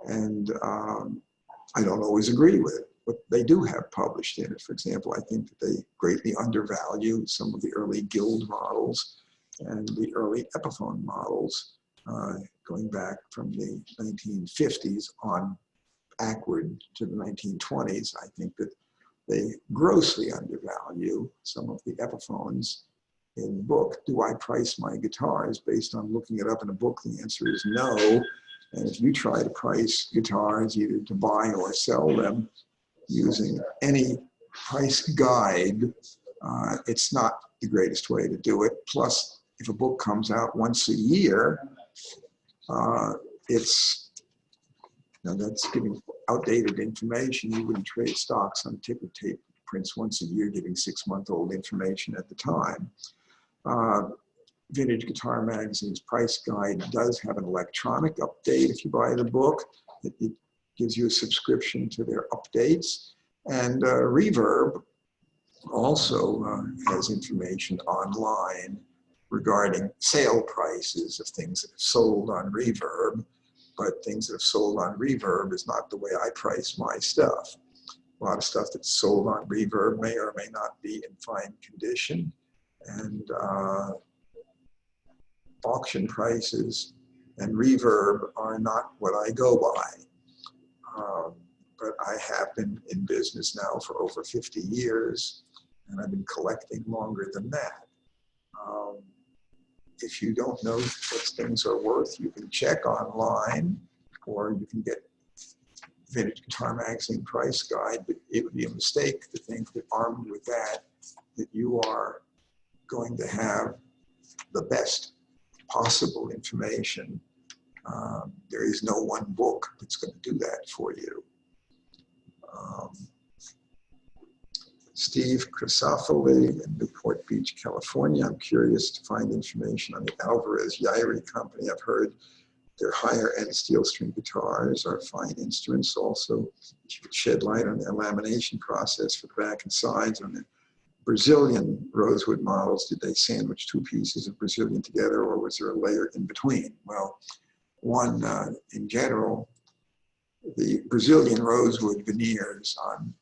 And I don't always agree with it. what they do have published in it. For example, I think that they greatly undervalue some of the early Guild models and the early Epiphone models going back from the 1950s on backward to the 1920s. I think that they grossly undervalue some of the Epiphones in the book. Do I price my guitars based on looking it up in a book? The answer is no. And if you try to price guitars either to buy or sell them using any price guide, it's not the greatest way to do it. Plus, if a book comes out once a year, that's giving outdated information. You wouldn't trade stocks on ticker tape prints once a year, giving 6-month-old information at the time. Vintage Guitar Magazine's price guide does have an electronic update if you buy the book. It gives you a subscription to their updates. And Reverb also has information online regarding sale prices of things that have sold on Reverb. But things that have sold on Reverb is not the way I price my stuff. A lot of stuff that's sold on Reverb may or may not be in fine condition. And auction prices and Reverb are not what I go by. But I have been in business now for over 50 years, and I've been collecting longer than that. If you don't know what things are worth, you can check online, or you can get Vintage Guitar Magazine price guide, but it would be a mistake to think that armed with that you are going to have the best possible information. There is no one book that's going to do that for you. Steve Chrysophilie in Newport Beach, California. I'm curious to find information on the Alvarez-Yairi company. I've heard their higher-end steel string guitars are fine instruments. Also, if you could shed light on their lamination process for the back and sides. On the Brazilian rosewood models, did they sandwich 2 pieces of Brazilian together, or was there a layer in between? Well, one, in general, the Brazilian rosewood veneers on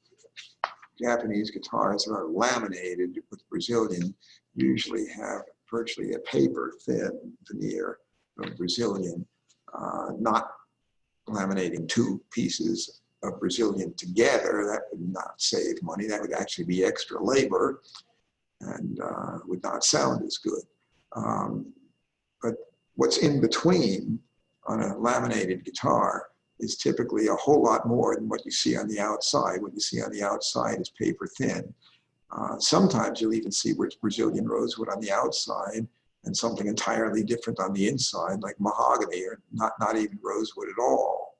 Japanese guitars that are laminated with Brazilian usually have virtually a paper-thin veneer of Brazilian, not laminating 2 pieces of Brazilian together. That would not save money. That would actually be extra labor and would not sound as good. But what's in between on a laminated guitar is typically a whole lot more than what you see on the outside. What you see on the outside is paper thin. Sometimes you'll even see where it's Brazilian rosewood on the outside and something entirely different on the inside, like mahogany, or not even rosewood at all.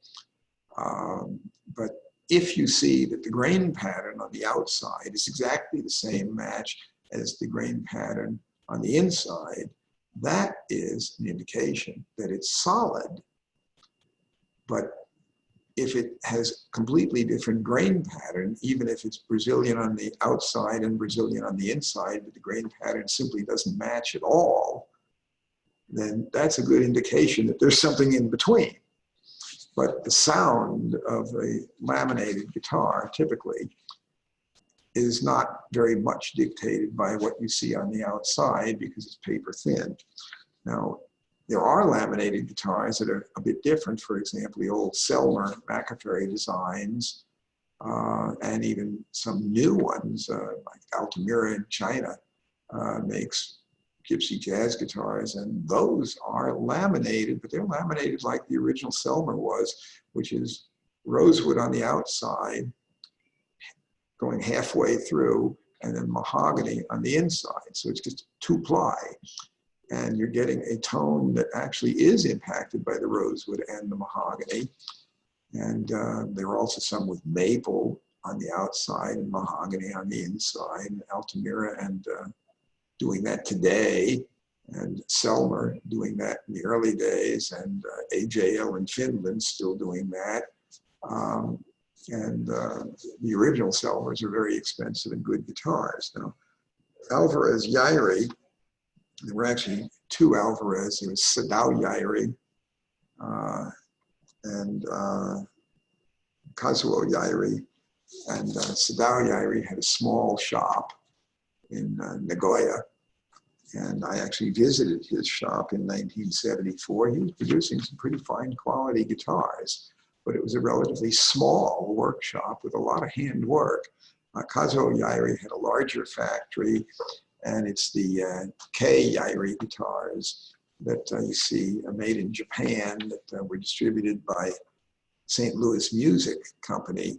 But if you see that the grain pattern on the outside is exactly the same match as the grain pattern on the inside, that is an indication that it's solid. But if it has completely different grain pattern, even if it's Brazilian on the outside and Brazilian on the inside, but the grain pattern simply doesn't match at all, then that's a good indication that there's something in between. But the sound of a laminated guitar typically is not very much dictated by what you see on the outside because it's paper thin. Now, there are laminated guitars that are a bit different. For example, the old Selmer McAfee designs, and even some new ones, like Altamira in China makes gypsy jazz guitars, and those are laminated, but they're laminated like the original Selmer was, which is rosewood on the outside, going halfway through, and then mahogany on the inside. So it's just 2-ply. And you're getting a tone that actually is impacted by the rosewood and the mahogany. And there are also some with maple on the outside and mahogany on the inside. And Altamira and doing that today, and Selmer doing that in the early days, and AJL in Finland still doing that. The original Selmers are very expensive and good guitars. Now, Alvarez-Yairi, there were actually 2 Alvarez. There was Sadao-Yairi and Kazuo-Yairi. And Sadao Yairi had a small shop in Nagoya. And I actually visited his shop in 1974. He was producing some pretty fine quality guitars, but it was a relatively small workshop with a lot of hand work. Kazuo Yairi had a larger factory, and it's the K Yairi guitars that you see made in Japan that were distributed by St. Louis Music Company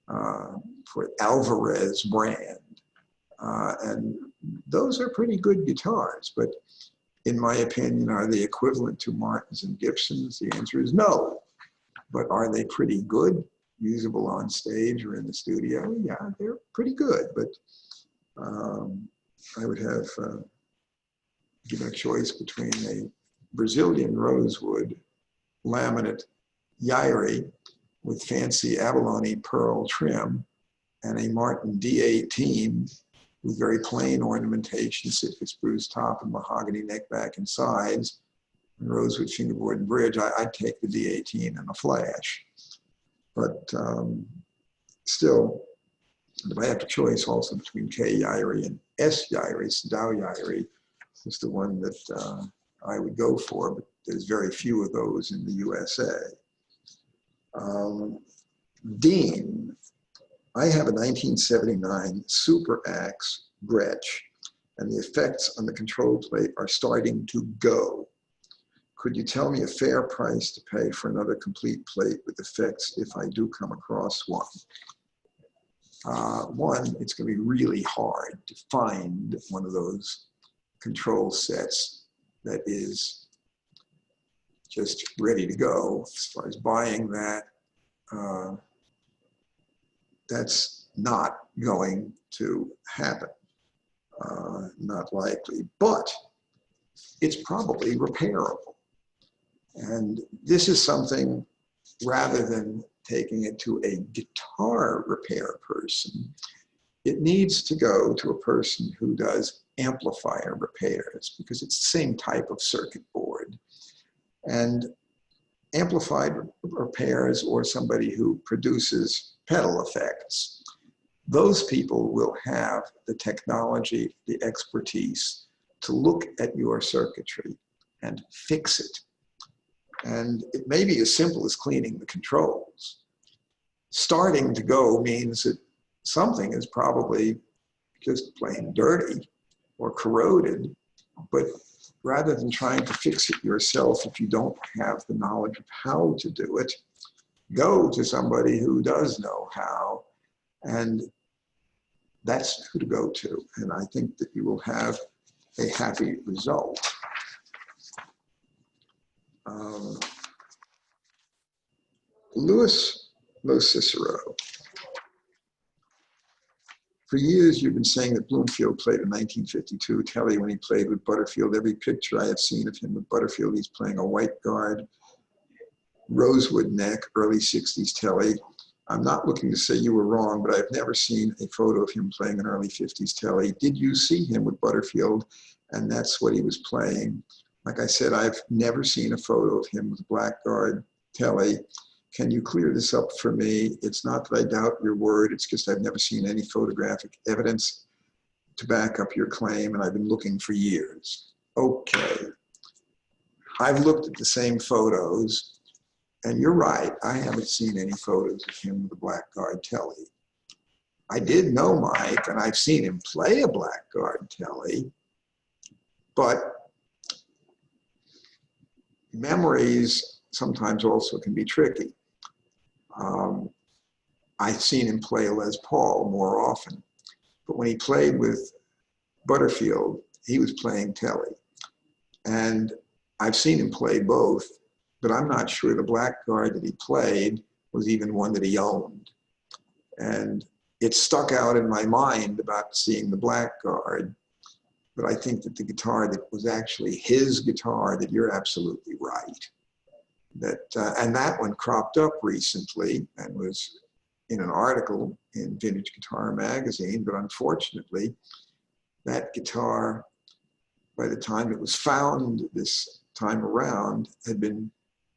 for Alvarez brand. And those are pretty good guitars, but in my opinion, are they equivalent to Martins and Gibsons? The answer is no. But are they pretty good, usable on stage or in the studio? Yeah, they're pretty good, but I would have given a choice between a Brazilian rosewood laminate Yairi with fancy abalone pearl trim and a Martin D18 with very plain ornamentation, citrus spruce top and mahogany neck, back, and sides, and rosewood fingerboard and bridge. I'd take the D18 and a flash. But still, if I have a choice also between K Yairi and S Yairi, Sadao Yairi is the one that I would go for, but there's very few of those in the USA. Dean, I have a 1979 Super Axe Gretsch, and the effects on the control plate are starting to go. Could you tell me a fair price to pay for another complete plate with effects if I do come across one? One, it's going to be really hard to find one of those control sets that is just ready to go. As far as buying that, that's not going to happen, not likely, but it's probably repairable. And this is something, rather than taking it to a guitar repair person, it needs to go to a person who does amplifier repairs, because it's the same type of circuit board. And amplified repairs, or somebody who produces pedal effects, those people will have the technology, the expertise to look at your circuitry and fix it. And it may be as simple as cleaning the controls. Starting to go means that something is probably just plain dirty or corroded, but rather than trying to fix it yourself if you don't have the knowledge of how to do it, go to somebody who does know how, and that's who to go to. And I think that you will have a happy result. Louis Cicero. For years, you've been saying that Bloomfield played a 1952 Telly when he played with Butterfield. Every picture I have seen of him with Butterfield, he's playing a white guard, rosewood neck, early 60s Telly. I'm not looking to say you were wrong, but I've never seen a photo of him playing an early 50s Telly. Did you see him with Butterfield? And that's what he was playing. Like I said, I've never seen a photo of him with Blackguard Telly. Can you clear this up for me? It's not that I doubt your word, it's just I've never seen any photographic evidence to back up your claim, and I've been looking for years. Okay, I've looked at the same photos, and you're right, I haven't seen any photos of him with a Blackguard Telly. I did know Mike, and I've seen him play a Blackguard Telly, but memories sometimes also can be tricky. I've seen him play a Les Paul more often, but when he played with Butterfield, he was playing Telly. And I've seen him play both, but I'm not sure the Blackguard that he played was even one that he owned. And it stuck out in my mind about seeing the Blackguard, but I think that the guitar that was actually his guitar, that you're absolutely right. And that one cropped up recently and was in an article in Vintage Guitar Magazine, but unfortunately, that guitar, by the time it was found this time around, had been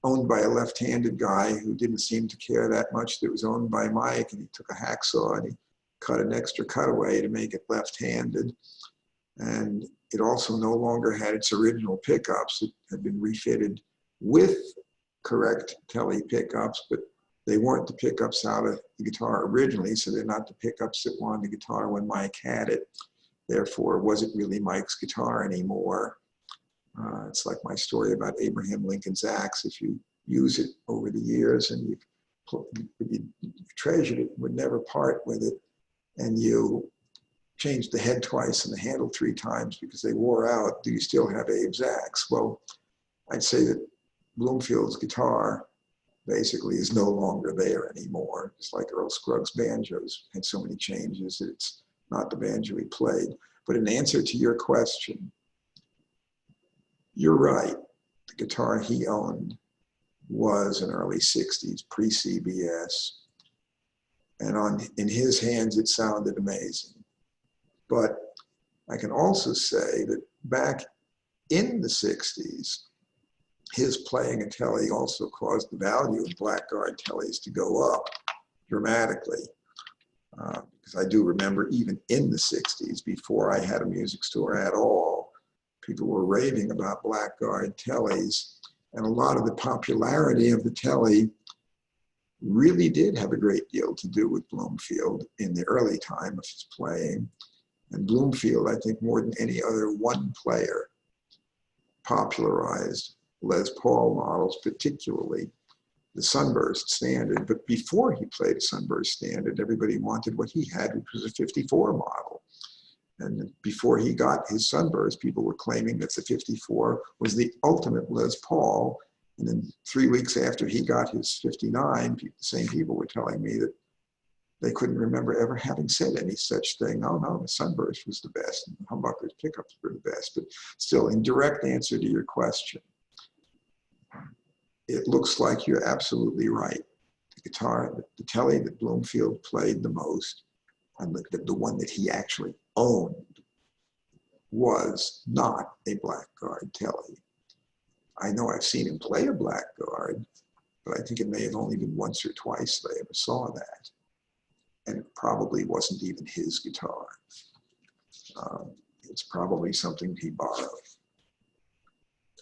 owned by a left-handed guy who didn't seem to care that much, that was owned by Mike, and he took a hacksaw and he cut an extra cutaway to make it left-handed. And it also no longer had its original pickups. It had been refitted with correct Tele pickups, but they weren't the pickups out of the guitar originally, so they're not the pickups that were on the guitar when Mike had it. Therefore, it wasn't really Mike's guitar anymore. It's like my story about Abraham Lincoln's axe. If you use it over the years and you've treasured it, would never part with it, and you changed the head twice and the handle 3 times because they wore out, do you still have Abe's axe? Well, I'd say that Bloomfield's guitar basically is no longer there anymore. It's like Earl Scruggs' banjos had so many changes that it's not the banjo he played. But in answer to your question, you're right. The guitar he owned was an early 60s, pre-CBS. And in his hands, it sounded amazing. But I can also say that back in the 60s, his playing a Tele also caused the value of Blackguard Teles to go up dramatically. Because I do remember even in the 60s, before I had a music store at all, people were raving about Blackguard Teles. And a lot of the popularity of the Tele really did have a great deal to do with Bloomfield in the early time of his playing. And Bloomfield, I think more than any other one player, popularized Les Paul models, particularly the Sunburst Standard. But before he played a Sunburst Standard, everybody wanted what he had, which was a 54 model. And before he got his Sunburst, people were claiming that the 54 was the ultimate Les Paul. And then 3 weeks after he got his 59, the same people were telling me that they couldn't remember ever having said any such thing. Oh no, the Sunburst was the best, and the Humbucker's pickups were the best. But still, in direct answer to your question, it looks like you're absolutely right. The guitar, the Tele that Bloomfield played the most, and the one that he actually owned, was not a Blackguard Tele. I know I've seen him play a Blackguard, but I think it may have only been once or twice that I ever saw that. And it probably wasn't even his guitar. It's probably something he borrowed.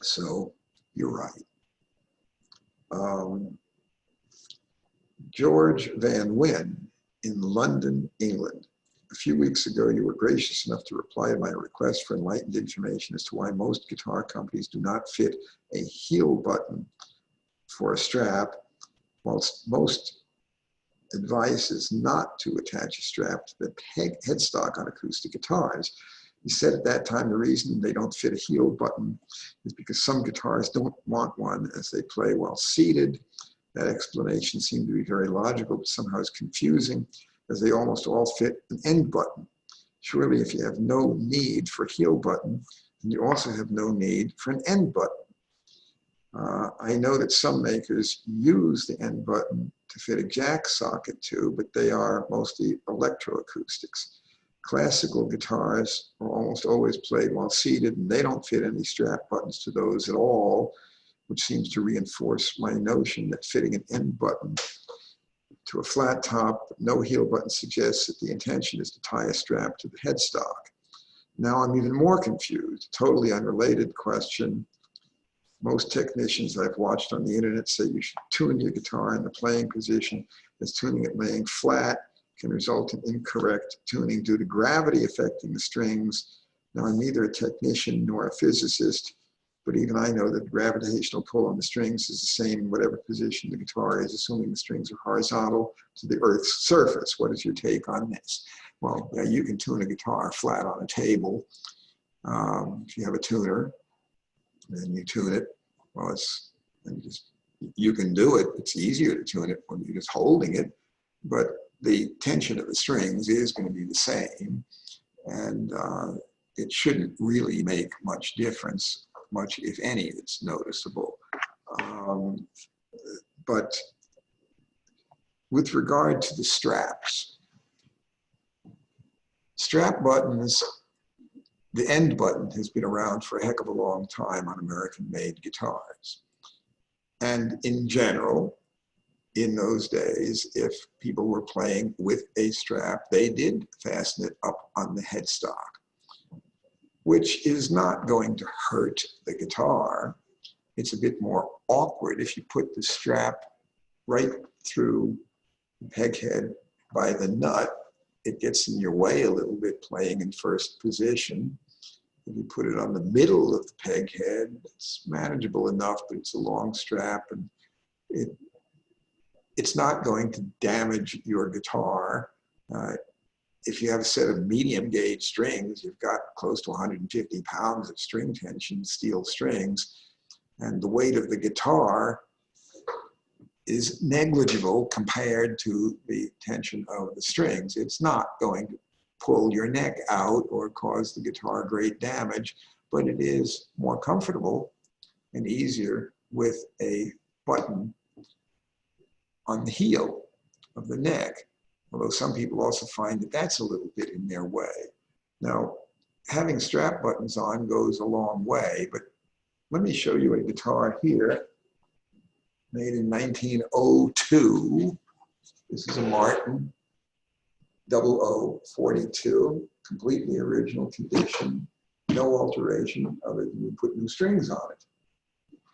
So you're right. George Van Wyn in London, England. A few weeks ago, you were gracious enough to reply to my request for enlightened information as to why most guitar companies do not fit a heel button for a strap, whilst most advice is not to attach a strap to the headstock on acoustic guitars. You said at that time the reason they don't fit a heel button is because some guitars don't want one as they play while seated. That explanation seemed to be very logical, but somehow is confusing, as they almost all fit an end button. Surely if you have no need for a heel button, then you also have no need for an end button. I know that some makers use the end button to fit a jack socket to, but they are mostly electroacoustics. Classical guitars are almost always played while seated, and they don't fit any strap buttons to those at all, which seems to reinforce my notion that fitting an end button to a flat top, no heel button, suggests that the intention is to tie a strap to the headstock. Now I'm even more confused. Totally unrelated question. Most technicians I've watched on the internet say you should tune your guitar in the playing position, as tuning it laying flat can result in incorrect tuning due to gravity affecting the strings. Now I'm neither a technician nor a physicist, but even I know that the gravitational pull on the strings is the same in whatever position the guitar is, assuming the strings are horizontal to the Earth's surface. What is your take on this? Well, yeah, you can tune a guitar flat on a table. If you have a tuner, then you tune it. Well, you can do it. It's easier to tune it when you're just holding it, but the tension of the strings is going to be the same, and it shouldn't really make much difference, much if any, that's noticeable. But with regard to the straps, strap buttons, the end button has been around for a heck of a long time on American-made guitars. And in general, in those days, if people were playing with a strap, they did fasten it up on the headstock, which is not going to hurt the guitar. It's a bit more awkward if you put the strap right through the peg head by the nut. It gets in your way a little bit playing in first position. If you put it on the middle of the peg head, it's manageable enough, but it's a long strap, and it's not going to damage your guitar. If you have a set of medium gauge strings, you've got close to 150 pounds of string tension, steel strings, and the weight of the guitar is negligible compared to the tension of the strings. It's not going to pull your neck out or cause the guitar great damage, but it is more comfortable and easier with a button on the heel of the neck, although some people also find that that's a little bit in their way. Now, having strap buttons on goes a long way, but let me show you a guitar here, made in 1902. This is a Martin 0042, completely original condition, no alteration other than we put new strings on it.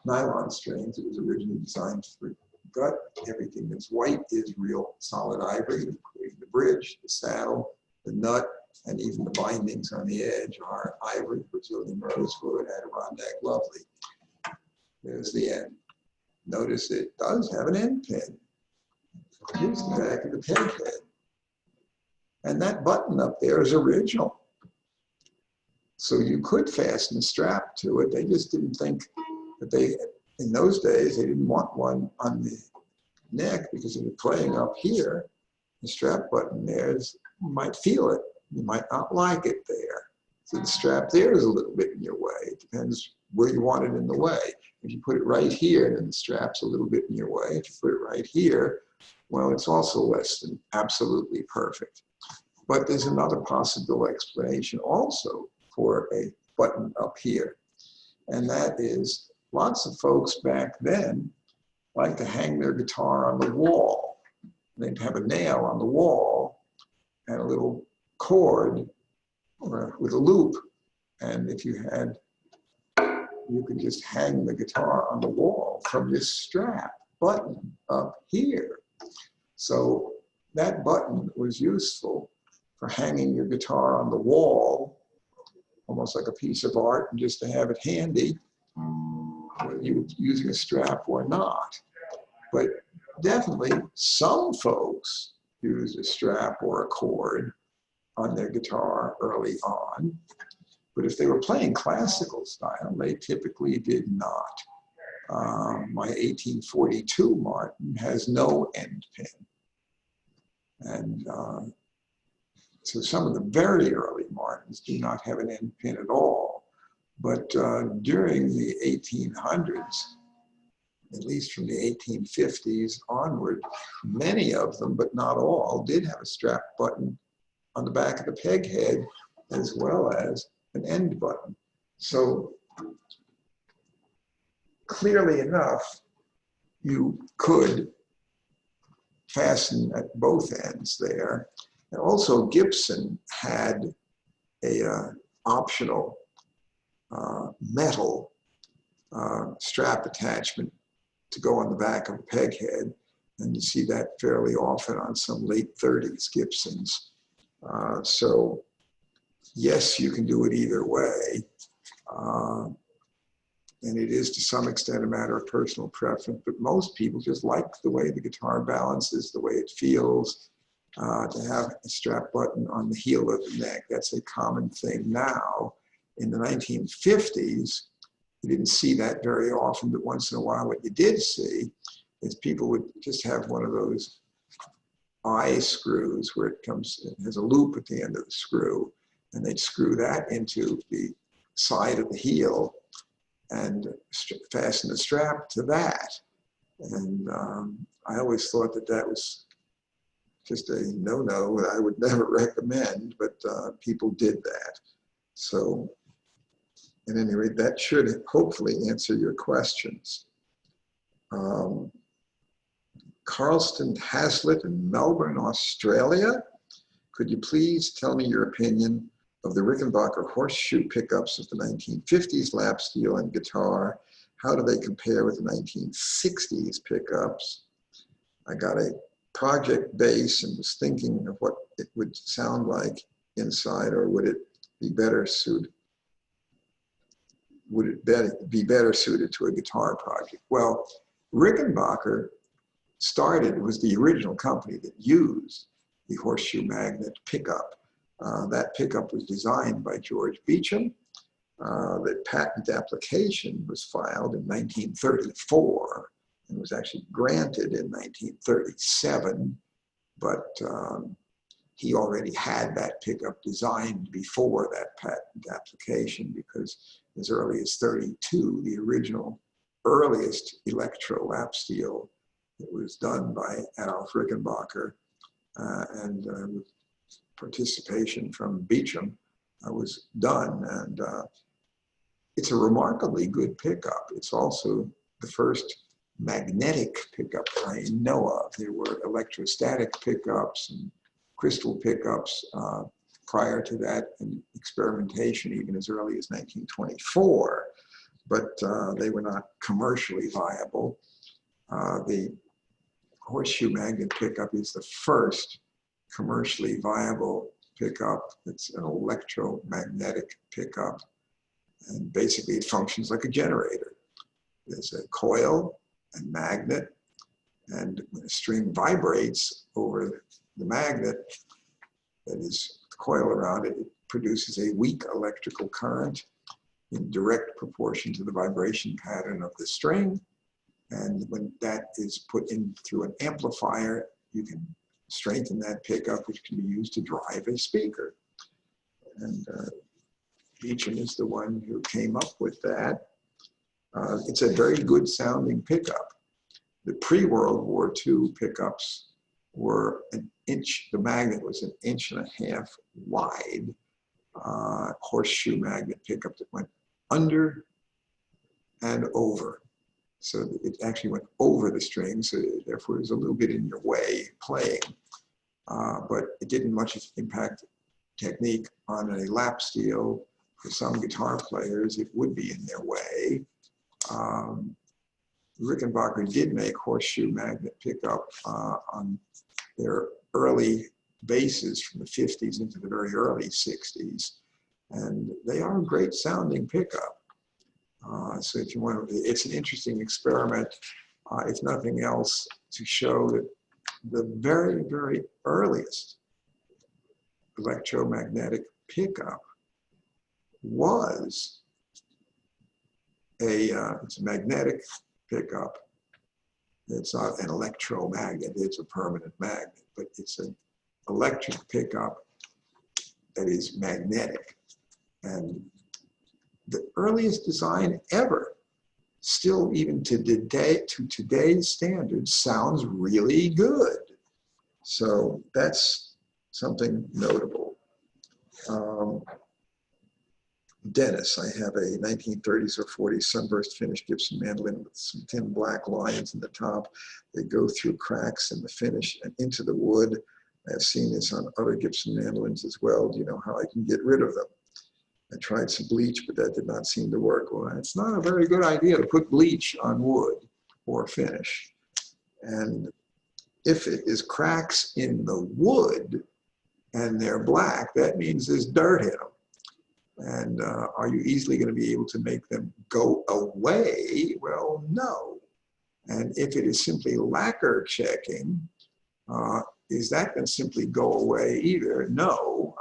Nylon strings. It was originally designed for gut. Everything that's white is real solid ivory, including the bridge, the saddle, the nut, and even the bindings on the edge are ivory, Brazilian rosewood, Adirondack lovely. There's the end. Notice it does have an end pin. Here's the back of the peg head. And that button up there is original. So you could fasten a strap to it. They just didn't think that in those days, they didn't want one on the neck because if you're playing up here, the strap button there is, you might feel it. You might not like it there. So the strap there is a little bit in your way. It depends where you want it in the way. If you put it right here, then the strap's a little bit in your way. If you put it right here, well, it's also less than absolutely perfect. But there's another possible explanation also for a button up here. And that is, lots of folks back then like to hang their guitar on the wall. They'd have a nail on the wall and a little cord with a loop. And if you could just hang the guitar on the wall from this strap button up here. So that button was useful for hanging your guitar on the wall, almost like a piece of art, and just to have it handy, whether you were using a strap or not. But definitely some folks used a strap or a cord on their guitar early on. But if they were playing classical style, they typically did not. My 1842 Martin has no end pin. And so some of the very early Martins do not have an end pin at all. But during the 1800s, at least from the 1850s onward, many of them, but not all, did have a strap button on the back of the peg head, as well as an end button. So clearly enough, you could fasten at both ends there. And also Gibson had a optional metal strap attachment to go on the back of a peg head. And you see that fairly often on some late 30s Gibsons. So yes, you can do it either way. And it is to some extent a matter of personal preference, but most people just like the way the guitar balances, the way it feels, to have a strap button on the heel of the neck. That's a common thing now. In the 1950s, you didn't see that very often, but once in a while what you did see is people would just have one of those eye screws where it has a loop at the end of the screw, and they'd screw that into the side of the heel and fasten the strap to that. And I always thought that that was just a no-no that I would never recommend, but people did that. So at any rate, that should hopefully answer your questions. Um, Carlston Hazlitt in Melbourne, Australia. Could you please tell me your opinion of the Rickenbacker horseshoe pickups of the 1950s lap steel and guitar? How do they compare with the 1960s pickups? I got a project bass and was thinking of what it would sound like inside, or would it be better suited? Would it be better suited to a guitar project? Well, Rickenbacker was the original company that used the horseshoe magnet pickup. That pickup was designed by George Beecham. The patent application was filed in 1934 and was actually granted in 1937, but he already had that pickup designed before that patent application, because as early as 32, the original earliest electro lap steel, it was done by Adolf Rickenbacker, and with participation from Beecham, was done. And it's a remarkably good pickup. It's also the first magnetic pickup I know of. There were electrostatic pickups and crystal pickups prior to that, and experimentation even as early as 1924, but they were not commercially viable. The horseshoe magnet pickup is the first commercially viable pickup. It's an electromagnetic pickup, and basically it functions like a generator. There's a coil and magnet, and when a string vibrates over the magnet, that is the coil around it, it produces a weak electrical current in direct proportion to the vibration pattern of the string. And when that is put in through an amplifier, you can strengthen that pickup, which can be used to drive a speaker. And Beecham is the one who came up with that. It's a very good sounding pickup. The pre-World War II pickups were an inch, the magnet was 1.5 inches wide, horseshoe magnet pickup that went under and over. So it actually went over the string, so therefore it was a little bit in your way playing. But it didn't much impact technique on a lap steel. For some guitar players, it would be in their way. Rickenbacker did make horseshoe magnet pickup on their early basses from the 50s into the very early 60s. And they are a great sounding pickup. So if you want to, it's an interesting experiment, if nothing else, to show that the very, very earliest electromagnetic pickup was it's a magnetic pickup. It's not an electromagnet, it's a permanent magnet, but it's an electric pickup that is magnetic. And the earliest design ever, still even to today's standards, sounds really good. So that's something notable. Dennis, I have a 1930s or 40s sunburst finish Gibson mandolin with some thin black lines in the top. They go through cracks in the finish and into the wood. I have seen this on other Gibson mandolins as well. Do you know how I can get rid of them? I tried some bleach, but that did not seem to work. Well, it's not a very good idea to put bleach on wood or finish. And if it is cracks in the wood and they're black, that means there's dirt in them. And are you easily going to be able to make them go away? Well, no. And if it is simply lacquer checking, is that going to simply go away either? No.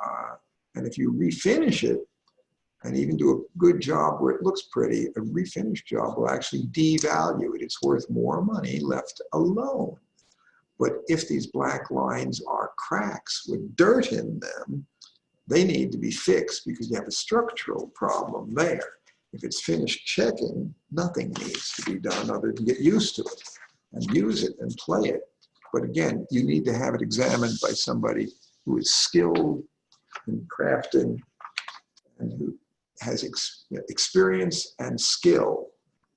And if you refinish it, and even do a good job where it looks pretty, a refinished job will actually devalue it. It's worth more money left alone. But if these black lines are cracks with dirt in them, they need to be fixed because you have a structural problem there. If it's finished checking, nothing needs to be done other than get used to it and use it and play it. But again, you need to have it examined by somebody who is skilled in crafting and who has experience and skill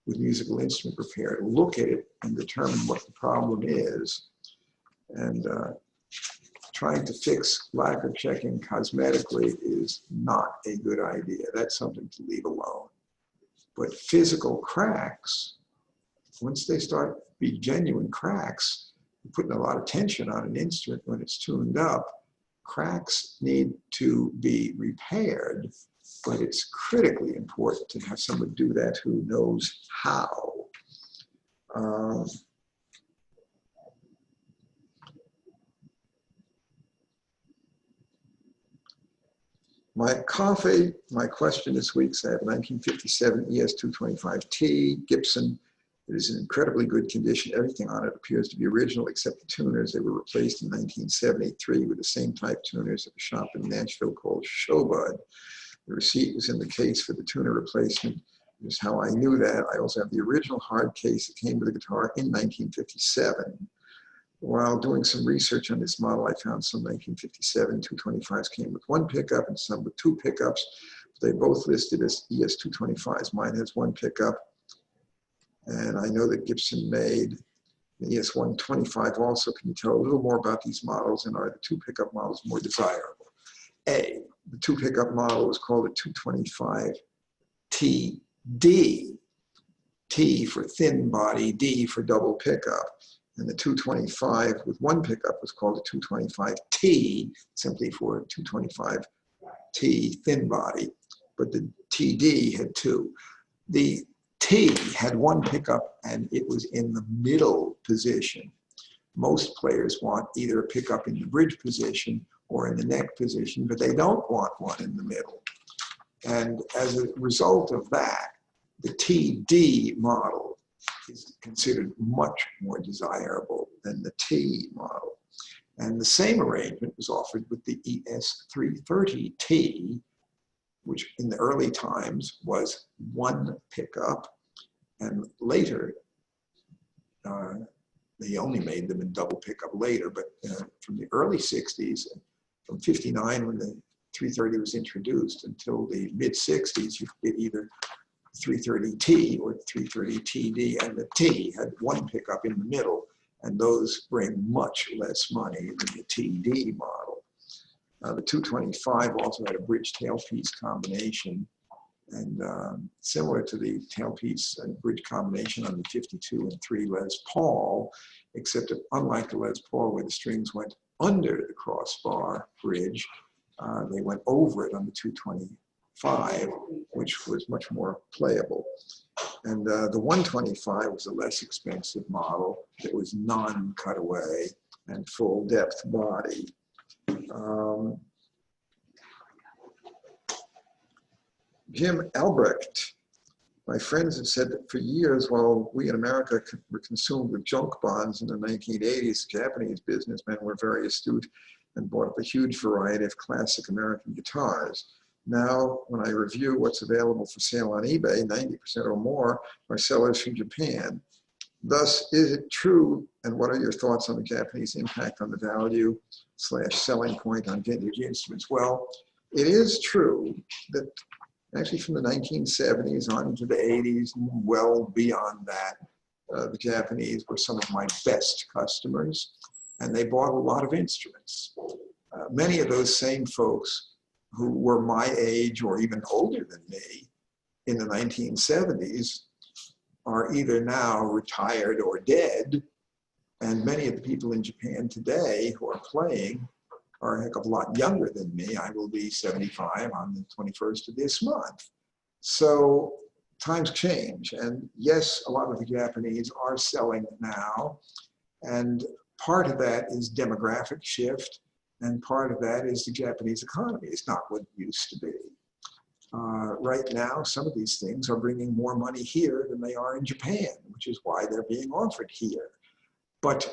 with musical instrument repair to look at it and determine what the problem is. And trying to fix lacquer checking cosmetically is not a good idea. That's something to leave alone. But physical cracks, once they start to be genuine cracks, you're putting a lot of tension on an instrument when it's tuned up. Cracks need to be repaired, but it's critically important to have someone do that who knows how. My coffee, my question this week is I have a 1957 ES225T Gibson. It is in incredibly good condition. Everything on it appears to be original except the tuners. They were replaced in 1973 with the same type tuners at a shop in Nashville called Showbud. The receipt was in the case for the tuner replacement. This is how I knew that. I also have the original hard case that came with the guitar in 1957. While doing some research on this model, I found some 1957 225s came with one pickup and some with two pickups. They both listed as ES225s. Mine has one pickup. And I know that Gibson made the ES125 also. Can you tell a little more about these models, and are the two pickup models more desirable? A, the two pickup model was called a 225TD. T for thin body, D for double pickup. And the 225 with one pickup was called a 225T, simply for 225T thin body. But the TD had two. The T had one pickup and it was in the middle position. Most players want either a pickup in the bridge position or in the neck position, but they don't want one in the middle. And as a result of that, the TD model is considered much more desirable than the T model. And the same arrangement was offered with the ES330T, which in the early times was one pickup, and later, they only made them in double pickup later, but from the early 60s, from 59 when the 330 was introduced until the mid 60s, you could get either 330T or 330TD, and the T had one pickup in the middle, and those bring much less money than the TD model. The 225 also had a bridge tailpiece combination, and similar to the tailpiece and bridge combination on the 52 and 3 Les Paul, except that unlike the Les Paul where the strings went under the crossbar bridge, they went over it on the 225, which was much more playable. And the 125 was a less expensive model. It was non-cutaway and full depth body. Jim Albrecht, my friends have said that for years, while we in America were consumed with junk bonds in the 1980s, Japanese businessmen were very astute and bought up a huge variety of classic American guitars. Now, when I review what's available for sale on eBay, 90% or more are sellers from Japan. Thus, is it true, and what are your thoughts on the Japanese impact on the value/selling point on vintage instruments? Well, it is true that actually from the 1970s on into the 80s, well beyond that, the Japanese were some of my best customers, and they bought a lot of instruments. Many of those same folks who were my age or even older than me in the 1970s are either now retired or dead, and many of the people in Japan today who are playing are a heck of a lot younger than me. I will be 75 on the 21st of this month. So times change, and yes, a lot of the Japanese are selling now, and part of that is demographic shift, and part of that is the Japanese economy. It's not what it used to be. Right now, some of these things are bringing more money here than they are in Japan, which is why they're being offered here. But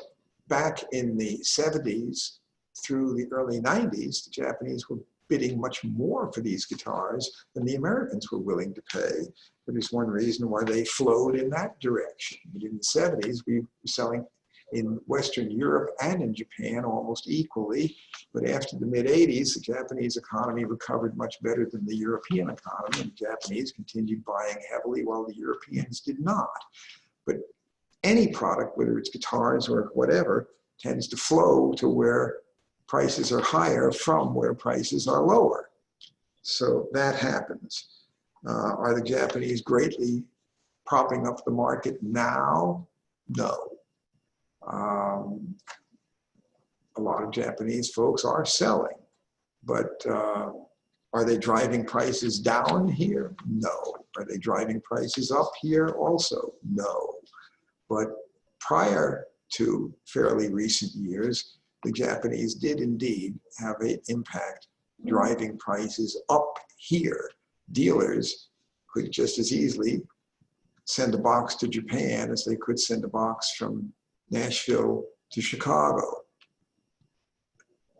back in the 70s through the early 90s, the Japanese were bidding much more for these guitars than the Americans were willing to pay. That is one reason why they flowed in that direction. But in the 70s, we were selling in Western Europe and in Japan almost equally. But after the mid-'80s, the Japanese economy recovered much better than the European economy, and the Japanese continued buying heavily while the Europeans did not. But any product, whether it's guitars or whatever, tends to flow to where prices are higher from where prices are lower. So that happens. Are the Japanese greatly propping up the market now? No. A lot of Japanese folks are selling, but are they driving prices down here? No. Are they driving prices up here also? No. But prior to fairly recent years, the Japanese did indeed have an impact driving prices up here. Dealers could just as easily send a box to Japan as they could send a box from Nashville to Chicago.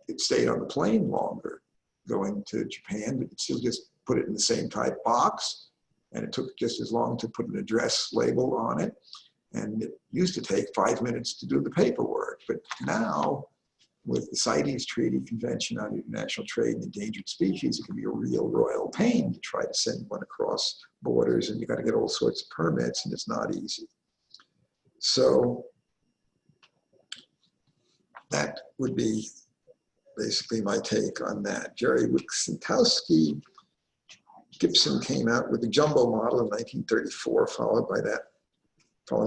It stayed on the plane longer going to Japan, but it still just put it in the same type box, and it took just as long to put an address label on it. And it used to take 5 minutes to do the paperwork, but now with the CITES Treaty Convention on International Trade in Endangered Species, it can be a real royal pain to try to send one across borders, and you got to get all sorts of permits, and it's not easy. So that would be basically my take on that. Jerry Wiksentowski, Gibson came out with the jumbo model in 1934, following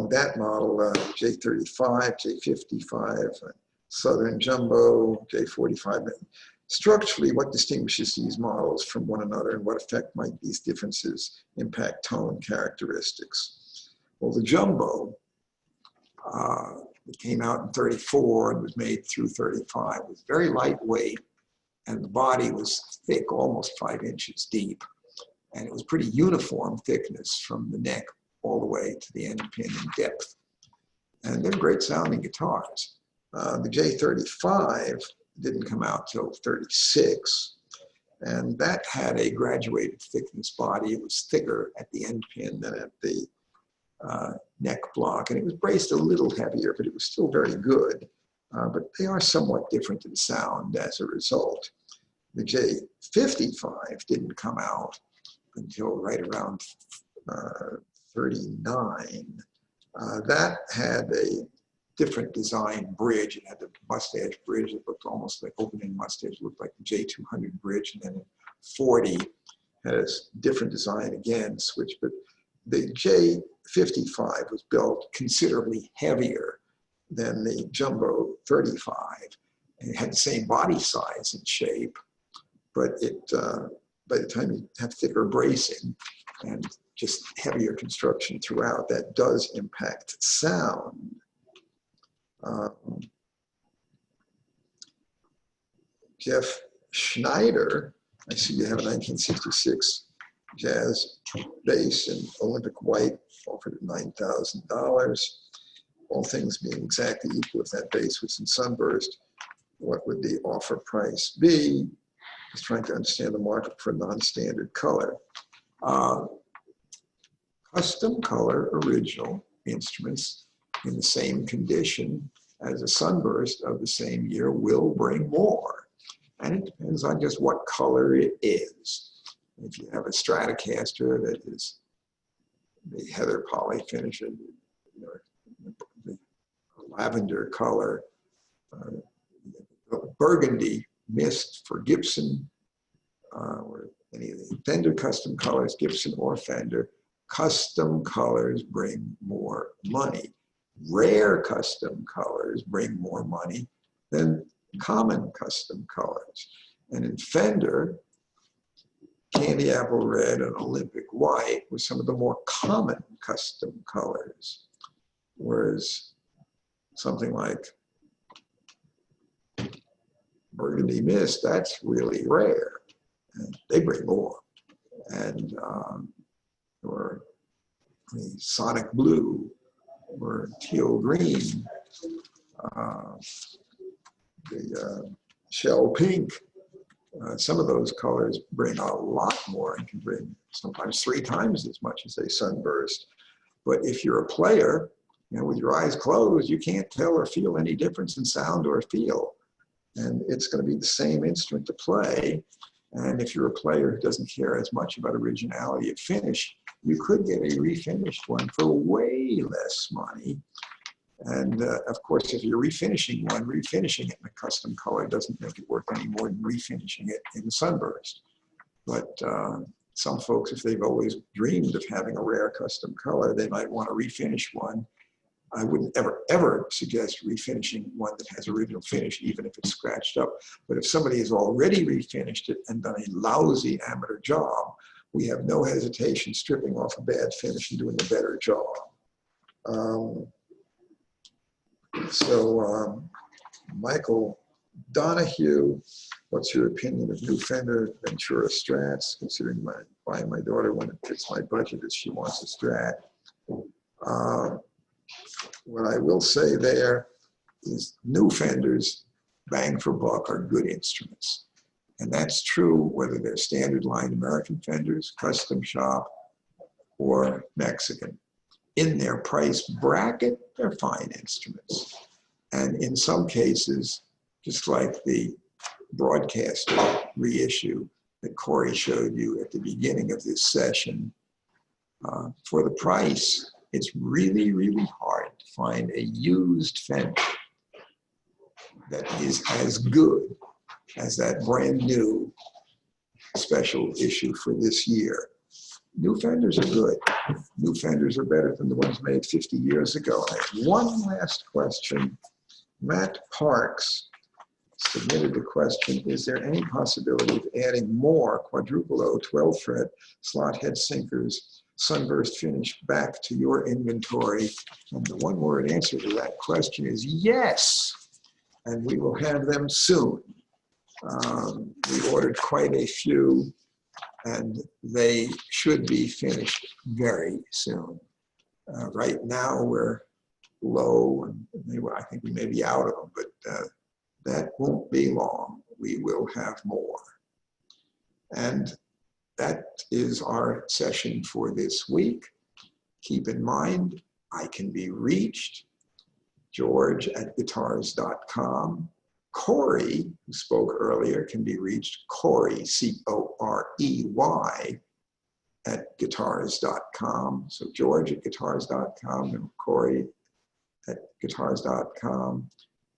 that model, J35, J55, Southern Jumbo, J45. Structurally, what distinguishes these models from one another, and what effect might these differences impact tone characteristics? Well, the Jumbo, it came out in 34 and was made through 35, was very lightweight, and the body was thick, almost 5 inches deep. And it was pretty uniform thickness from the neck all the way to the end pin in depth. And they're great sounding guitars. The J35 didn't come out till 36, and that had a graduated thickness body. It was thicker at the end pin than at the neck block, and it was braced a little heavier, but it was still very good. But they are somewhat different in sound as a result. The J55 didn't come out until right around 39. That had a different design bridge. It had the mustache bridge that looked almost like opening mustache. It looked like the J200 bridge, and then in 40 had a different design again, switch. But the J55 was built considerably heavier than the Jumbo 35. And it had the same body size and shape, but it by the time you have thicker bracing and just heavier construction throughout, that does impact sound. Jeff Schneider, I see you have a 1966 jazz bass in Olympic white, offered at $9,000. All things being exactly equal, if that bass was in sunburst, what would the offer price be? He's trying to understand the market for non-standard color. Custom color original instruments in the same condition as a sunburst of the same year will bring more. And it depends on just what color it is. If you have a Stratocaster that is the heather poly finish, the lavender color, burgundy mist for Gibson, or any of the Fender custom colors, Gibson or Fender, custom colors bring more money. Rare custom colors bring more money than common custom colors. And in Fender, candy apple red and Olympic white were some of the more common custom colors, whereas something like burgundy mist, that's really rare, and they bring more. And or the Sonic Blue or teal green, the shell pink, some of those colors bring a lot more and can bring sometimes 3 times as much as a sunburst. But if you're a player You know, with your eyes closed, you can't tell or feel any difference in sound or feel. And it's going to be the same instrument to play. And if you're a player who doesn't care as much about originality of finish, you could get a refinished one for way less money. And of course, if you're refinishing one, refinishing it in a custom color doesn't make it worth any more than refinishing it in sunburst. But some folks, if they've always dreamed of having a rare custom color, they might want to refinish one. I wouldn't ever suggest refinishing one that has original finish, even if it's scratched up. But if somebody has already refinished it and done a lousy amateur job, we have no hesitation stripping off a bad finish and doing a better job. Michael Donahue, what's your opinion of new Fender Ventura Strats, considering buying my daughter one that fits my budget if she wants a Strat? What I will say there is new Fenders, bang for buck, are good instruments. And that's true whether they're standard line American Fenders, custom shop, or Mexican. In their price bracket, they're fine instruments. And in some cases, just like the Broadcaster reissue that Corey showed you at the beginning of this session, for the price, it's really, really hard to find a used Fender that is as good as that brand new special issue for this year. New Fenders are good. New Fenders are better than the ones made 50 years ago. I have one last question. Matt Parks submitted the question, is there any possibility of adding more quadruple O 12 fret slot head sinkers sunburst finish back to your inventory? And the one word answer to that question is yes, and we will have them soon. We ordered quite a few, and they should be finished very soon. Right now we're low, and I think we may be out of them, but that won't be long. We will have more. And that is our session for this week. Keep in mind, I can be reached, George@guitars.com. Corey, who spoke earlier, can be reached, Corey, C-O-R-E-Y, @guitars.com. So George@guitars.com and Corey@guitars.com.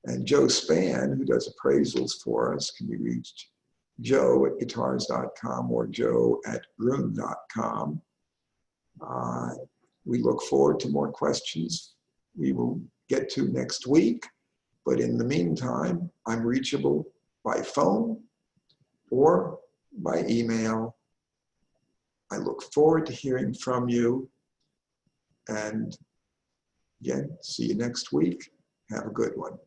And Joe Spann, who does appraisals for us, can be reached, Joe@guitars.com or Joe@Gruhn.com. We look forward to more questions we will get to next week. But in the meantime, I'm reachable by phone or by email. I look forward to hearing from you. And again, see you next week. Have a good one.